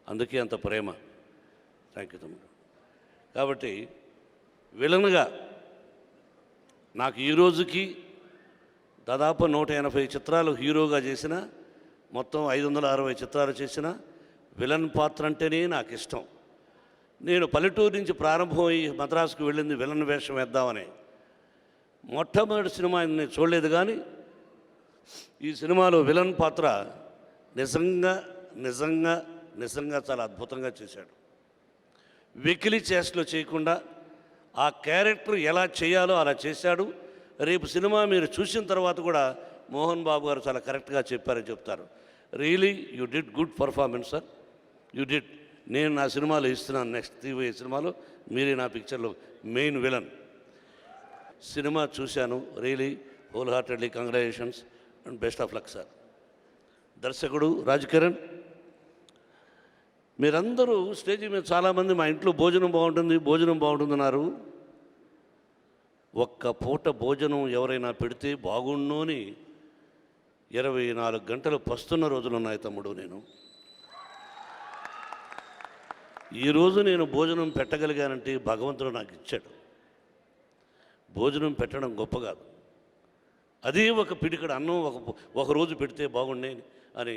అందుకే అంత ప్రేమ. థ్యాంక్ యూ తమ్ముడు. కాబట్టి విలన్గా నాకు ఈ రోజుకి దాదాపు 180 చిత్రాలు హీరోగా చేసిన, మొత్తం 560 చిత్రాలు చేసిన విలన్ పాత్ర అంటేనే నాకు ఇష్టం. నేను పల్లెటూరు నుంచి ప్రారంభమై మద్రాసుకు వెళ్ళింది విలన్ వేషం వేద్దామని. మొట్టమొదటి సినిమా నేను చూడలేదు కానీ ఈ సినిమాలో విలన్ పాత్ర నిజంగా నిజంగా నిజంగా చాలా అద్భుతంగా చేశాడు. వెకిలి చేష్టలు చేయకుండా ఆ క్యారెక్టర్ ఎలా చేయాలో అలా చేశాడు. రేపు సినిమా మీరు చూసిన తర్వాత కూడా మోహన్ బాబు గారు చాలా కరెక్ట్గా చెప్పారని చెప్తారు. Really you did good performance sir, you did. నేను నా సినిమాలో ఇస్తున్నాను, నెక్స్ట్ తీవే సినిమాలో మీరే నా పిక్చర్లో మెయిన్ విలన్. సినిమా చూశాను, really whole heartedly congratulations and best of luck sir. దర్శకుడు రాజ్ కిరణ్, మీరందరూ స్టేజ్ మీద చాలామంది మా ఇంట్లో భోజనం బాగుంటుందన్నారు. ఒక్క పూట భోజనం ఎవరైనా పెడితే బాగుండు అని 24 గంటలు పస్తున్న రోజులు ఉన్నాయి తమ్ముడు. ఈరోజు నేను భోజనం పెట్టగలిగానంటే భగవంతుడు నాకు ఇచ్చాడు. భోజనం పెట్టడం గొప్ప కాదు, అదే ఒక పిడికడ అన్నం ఒక రోజు పెడితే బాగుండే అని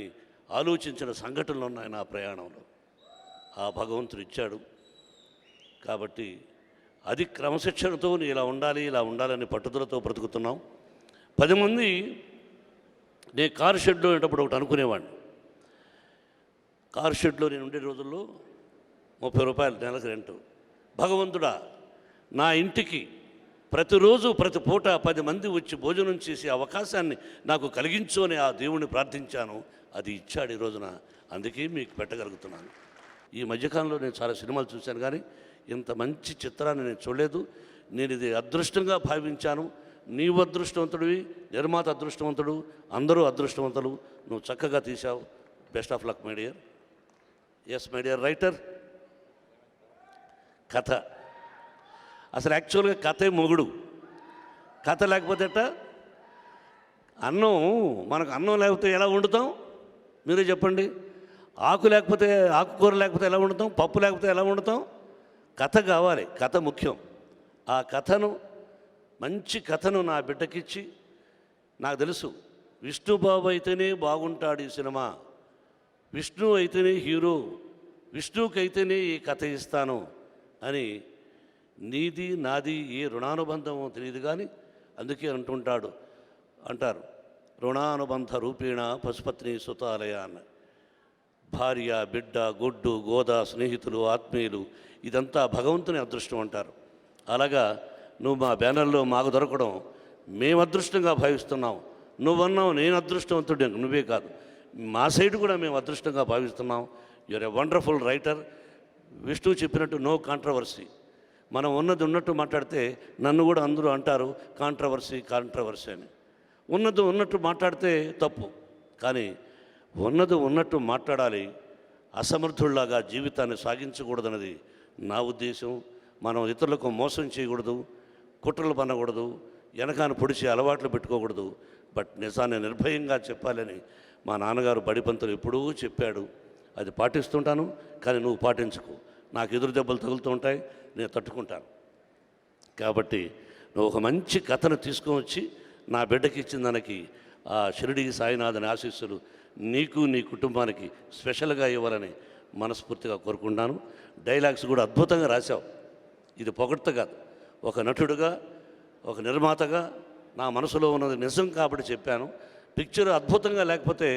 ఆలోచించిన సంఘటనలు ఉన్నాయి నా ప్రయాణంలో. ఆ భగవంతుడు ఇచ్చాడు కాబట్టి అది క్రమశిక్షణతో ఇలా ఉండాలని పట్టుదలతో బ్రతుకుతున్నాం. 10 మంది నేను కారు షెడ్లో ఉండేటప్పుడు ఒకటి అనుకునేవాడిని. కారు షెడ్లో నేను ఉండే రోజుల్లో 30 రూపాయలు నెలకు రెంటు. భగవంతుడా, నా ఇంటికి ప్రతిరోజు ప్రతి పూట 10 మంది వచ్చి భోజనం చేసే అవకాశాన్ని నాకు కలిగించు అని ఆ దేవుణ్ణి ప్రార్థించాను. అది ఇచ్చాడు ఈ రోజున, అందుకే మీకు పెట్టగలుగుతున్నాను. ఈ మధ్యకాలంలో నేను చాలా సినిమాలు చూశాను, కానీ ఇంత మంచి చిత్రాన్ని నేను చూడలేదు. నేను ఇది అదృష్టంగా భావించాను. నీవు అదృష్టవంతుడివి, నిర్మాత అదృష్టవంతుడు, అందరూ అదృష్టవంతులు. నువ్వు చక్కగా తీశావు. Best of luck my dear. Yes my dear writer. కథ అసలు యాక్చువల్గా కథే మొగుడు. కథ లేకపోతే అన్నం, మనకు అన్నం లేకపోతే ఎలా వండుతాం మీరే చెప్పండి. ఆకుకూర లేకపోతే ఎలా వండుతాం, పప్పు లేకపోతే ఎలా వండుతాం. కథ కావాలి, కథ ముఖ్యం. ఆ కథను, మంచి కథను నా బిడ్డకిచ్చి, నాకు తెలుసు విష్ణుబాబు అయితేనే బాగుంటాడు ఈ సినిమా, విష్ణు అయితేనే హీరో, విష్ణుకి అయితేనే ఈ కథ ఇస్తాను అని నీది నాది ఏ రుణానుబంధమో తెలియదు, కానీ అందుకే అంటారు రుణానుబంధ రూపేణ పశుపత్ని సుతాలయ అన్న. భార్య, బిడ్డ, గొడ్డు, గోద, స్నేహితులు, ఆత్మీయులు, ఇదంతా భగవంతుని అదృష్టం అంటారు. అలాగా నువ్వు మా బ్యానర్లో మాకు దొరకడం మేము అదృష్టంగా భావిస్తున్నాం. నువ్వన్నావు నేను అదృష్టవంతుడు, నువ్వే కాదు, మా సైడ్ కూడా మేము అదృష్టంగా భావిస్తున్నాం. You are a wonderful writer. Vishnu చెప్పినట్టు నో కాంట్రవర్సీ. మనం ఉన్నట్టు మాట్లాడితే నన్ను కూడా అందరూ అంటారు కాంట్రవర్సీ అని. ఉన్నట్టు మాట్లాడితే తప్పు, కానీ ఉన్నట్టు మాట్లాడాలి. అసమర్థుల్లాగా జీవితాన్ని సాగించకూడదన్నది నా ఉద్దేశం. మనం ఇతరులకు మోసం చేయకూడదు, కుట్రలు పనకూడదు, వెనకాన పొడిచే అలవాట్లు పెట్టుకోకూడదు. బట్ నిజాన్ని నిర్భయంగా చెప్పాలని మా నాన్నగారు బడిపంతులు ఎప్పుడూ చెప్పాడు. అది పాటిస్తుంటాను, కానీ నువ్వు పాటించుకో. నాకు ఎదురు దెబ్బలు తగులుతూ ఉంటాయి, నేను తట్టుకుంటాను. కాబట్టి నువ్వు ఒక మంచి కథను తీసుకొని వచ్చి నా బిడ్డకి ఇచ్చిన దానికి ఆ షిరిడి సాయినాథని ఆశీస్సులు నీకు నీ కుటుంబానికి స్పెషల్గా ఇవ్వాలని మనస్ఫూర్తిగా కోరుకుంటున్నాను. డైలాగ్స్ కూడా అద్భుతంగా రాశావు. ఇది పొగడ్త కాదు, ఒక నటుడుగా, ఒక నిర్మాతగా నా మనసులో ఉన్నది నిజం కాబట్టి చెప్పాను. పిక్చర్ అద్భుతంగా లేకపోతే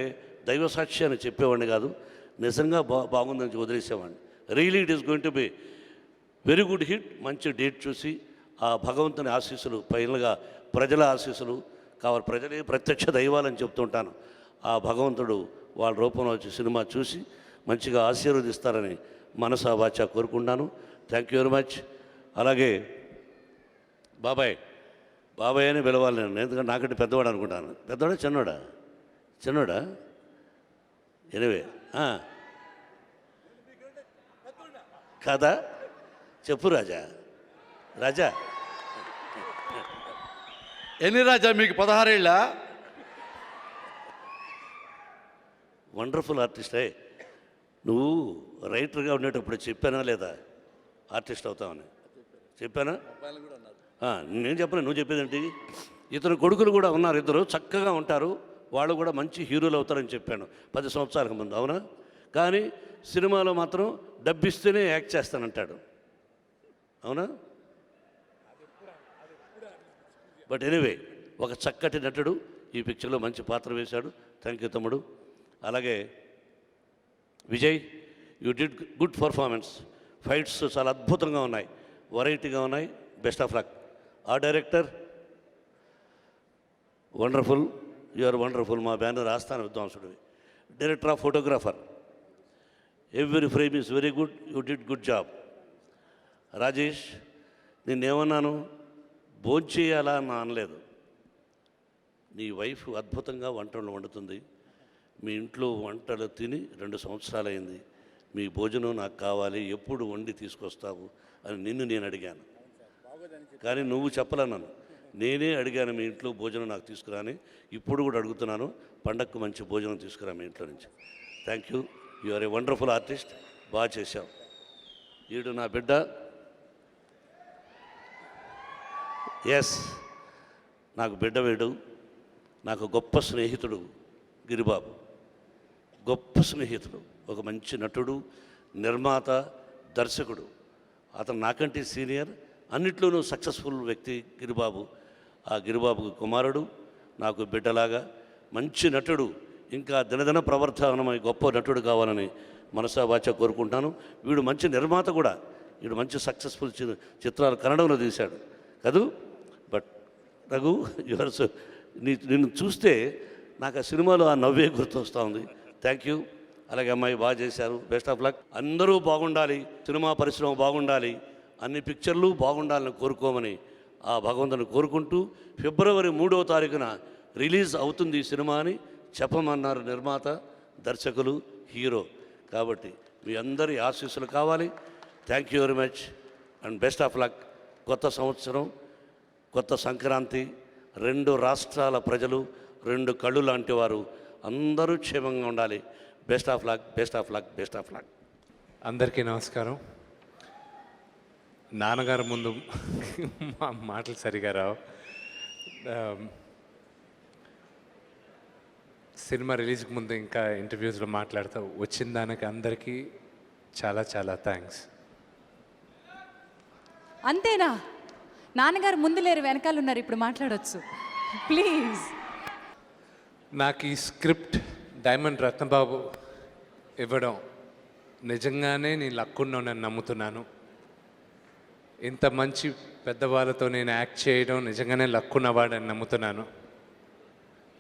దైవసాక్షి అని చెప్పేవాడిని కాదు, నిజంగా బాగుందని వదిలేసేవాడిని. Really it is going to be very good hit. మంచి డేట్ చూసి ఆ భగవంతుని ఆశీస్సులు, ఫైనల్గా ప్రజల ఆశీస్సులు కావాలి. ప్రజలే ప్రత్యక్ష దైవాలని చెప్తుంటాను. ఆ భగవంతుడు వాళ్ళ రూపంలో వచ్చి సినిమా చూసి మంచిగా ఆశీర్వదిస్తారని మనసా వాచా కోరుకుంటాను. Thank you very much. అలాగే బాబాయ్ అని పిలవాలి నేను, ఎందుకంటే నాకంటే పెద్దవాడు అనుకుంటాను. పెద్దవాడా చిన్నోడా ఎనివే కదా చెప్పు రాజా. ఎన్ని రాజా మీకు 16 ఏళ్ళ? వండర్ఫుల్ ఆర్టిస్టే. నువ్వు రైటర్గా ఉండేటప్పుడు చెప్పానా లేదా ఆర్టిస్ట్ అవుతామని? చెప్పానా? నేను చెప్పను, నువ్వు చెప్పేదేంటి? ఇతను కొడుకులు కూడా ఉన్నారు, 2 చక్కగా ఉంటారు, వాళ్ళు కూడా మంచి హీరోలు అవుతారని చెప్పాను 10 సంవత్సరాలకు ముందు, అవునా? కానీ సినిమాలో మాత్రం డబ్బిస్తేనే యాక్ట్ చేస్తానంటాడు, అవునా? బట్ ఎనీవే ఒక చక్కటి నటుడు ఈ పిక్చర్లో మంచి పాత్ర వేశాడు. థ్యాంక్ యూ తమ్ముడు. అలాగే Vijay, you did good performance. Fights చాలా అద్భుతంగా ఉన్నాయి, వెరైటీగా ఉన్నాయి, బెస్ట్ ఆఫ్ లక్. ఆ director wonderful, you are wonderful. మా బ్యానర్ ఆస్థాన విద్వాంసుడివి. Director of photographer, every frame is very good, you did good job. Rajesh, నిన్నేమన్నాను, భోంచేయాలా అని అనలేదు. నీ వైఫ్ అద్భుతంగా వంటలు వండుతుంది. మీ ఇంట్లో వంటలు తిని 2 సంవత్సరాలైంది. మీ భోజనం నాకు కావాలి, ఎప్పుడు వండి తీసుకొస్తావు అని నిన్ను నేను అడిగాను. కానీ నువ్వు చెప్పలేన్నాను. నేనే అడిగాను మీ ఇంట్లో భోజనం నాకు తీసుకురాని. ఇప్పుడు కూడా అడుగుతున్నాను, పండగకు మంచి భోజనం తీసుకురా మీ ఇంట్లో నుంచి. Thank you, you are a wonderful artist. బాగా చేశావు. వీడు నా బిడ్డ. ఎస్, నాకు బిడ్డ వీడు. నాకు గొప్ప స్నేహితుడు గిరిబాబు, గొప్ప స్నేహితుడు. ఒక మంచి నటుడు, నిర్మాత, దర్శకుడు. అతను నాకంటే సీనియర్, అన్నిట్లోనూ సక్సెస్ఫుల్ వ్యక్తి గిరిబాబు. ఆ గిరిబాబుకు కుమారుడు, నాకు బిడ్డలాగా మంచి నటుడు. ఇంకా దినదిన ప్రవర్తనమై గొప్ప నటుడు కావాలని మనసా వాచ కోరుకుంటాను. వీడు మంచి నిర్మాత కూడా. వీడు మంచి సక్సెస్ఫుల్ చిత్రాలు కన్నడంలో తీశాడు కదూ. బట్ రఘు, నిన్ను చూస్తే నాకు ఆ సినిమాలో ఆ నవ్వే గుర్తొస్తూ ఉంది. Thank you. అలాగే అమ్మాయి బాగా చేశారు. Best of luck. అందరూ బాగుండాలి, సినిమా పరిశ్రమ బాగుండాలి, అన్ని పిక్చర్లు బాగుండాలని కోరుకోమని ఆ భగవంతుని కోరుకుంటూ, ఫిబ్రవరి 3వ తారీఖున రిలీజ్ అవుతుంది ఈ సినిమా అని చెప్పమన్నారు నిర్మాత, దర్శకులు, హీరో. కాబట్టి మీ అందరి ఆశీస్సులు కావాలి. Thank you very much and best of luck. కొత్త సంవత్సరం, కొత్త సంక్రాంతి, 2 రాష్ట్రాల ప్రజలు 2 కళ్ళు లాంటి వారు అందరూ క్షేమంగా ఉండాలి. Best of luck, best of luck, best of luck. అందరికీ నమస్కారం. నాన్నగారు ముందు మా మాటలు సరిగా రావు. సినిమా రిలీజ్కి ముందు ఇంకా ఇంటర్వ్యూస్లో మాట్లాడుతూ వచ్చిన దానికి అందరికీ చాలా చాలా థ్యాంక్స్. అంతేనా? నాన్నగారు ముందు లేరు, వెనకాల ఉన్నారు, ఇప్పుడు మాట్లాడవచ్చు ప్లీజ్. నాకు ఈ స్క్రిప్ట్ డైమండ్ రత్నబాబు ఇవ్వడం నిజంగానే నేను లక్కున్నానని నమ్ముతున్నాను. ఇంత మంచి పెద్దవాళ్ళతో నేను యాక్ట్ చేయడం నిజంగానే లక్కున్నవాడని నమ్ముతున్నాను.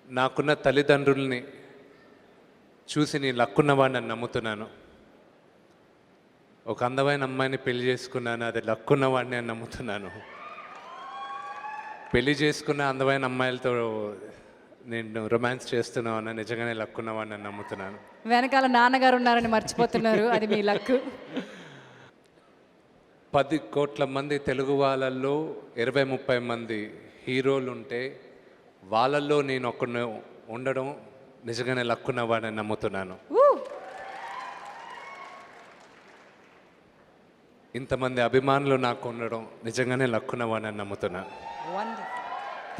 నాకున్న తల్లిదండ్రుల్ని చూసి నేను లక్కున్నవాడని నమ్ముతున్నాను. ఒక అందమైన అమ్మాయిని పెళ్లి చేసుకున్నాను, అది లక్కున్నవాడిని అని నమ్ముతున్నాను. పెళ్లి చేసుకున్న అందమైన అమ్మాయిలతో నేను రొమాన్స్ చేస్తున్నాను, నిజంగానే లక్కున్నవాడిని అని నమ్ముతున్నాను. వెనకాల నాన్నగారు ఉన్నారని మర్చిపోతున్నారు, అది మీ లక్కు. 10 కోట్ల మంది తెలుగు వాళ్ళల్లో 20-30 మంది హీరోలు ఉంటే వాళ్ళల్లో నేను ఒకరిని ఉండడం నిజంగానే లక్కున్నవాడని నమ్ముతున్నాను. ఇంతమంది అభిమానులు నాకు ఉండడం నిజంగానే లక్కున్నవాడని నమ్ముతున్నాను.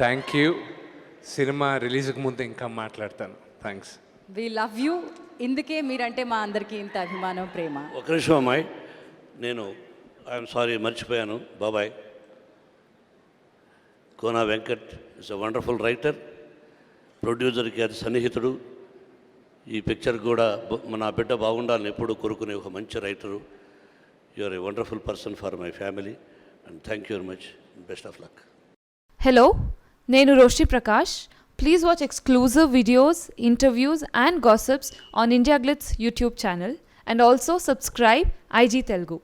Thank you. సినిమా రిలీజ్కి ముందు ఇంకా మాట్లాడతాను. థ్యాంక్స్. We love you. ఇందుకే మీరంటే మా అందరికీ ఇంత అభిమానం, ప్రేమ. ఒక నిమిషం అమ్మాయి, నేను ఐఎమ్ సారీ మర్చిపోయాను. బాబాయ్, Kona Venkat is a wonderful writer, ప్రొడ్యూసర్కి అది సన్నిహితుడు. ఈ పిక్చర్ కూడా నా బిడ్డ బాగుండాలని ఎప్పుడూ కోరుకునే ఒక మంచి writer. You are a wonderful person for my family and thank you very much. Best of luck. Hello, నేను Roshi Prakash. Please watch exclusive videos, interviews and gossips on India Glitz YouTube channel and also subscribe IG Telugu.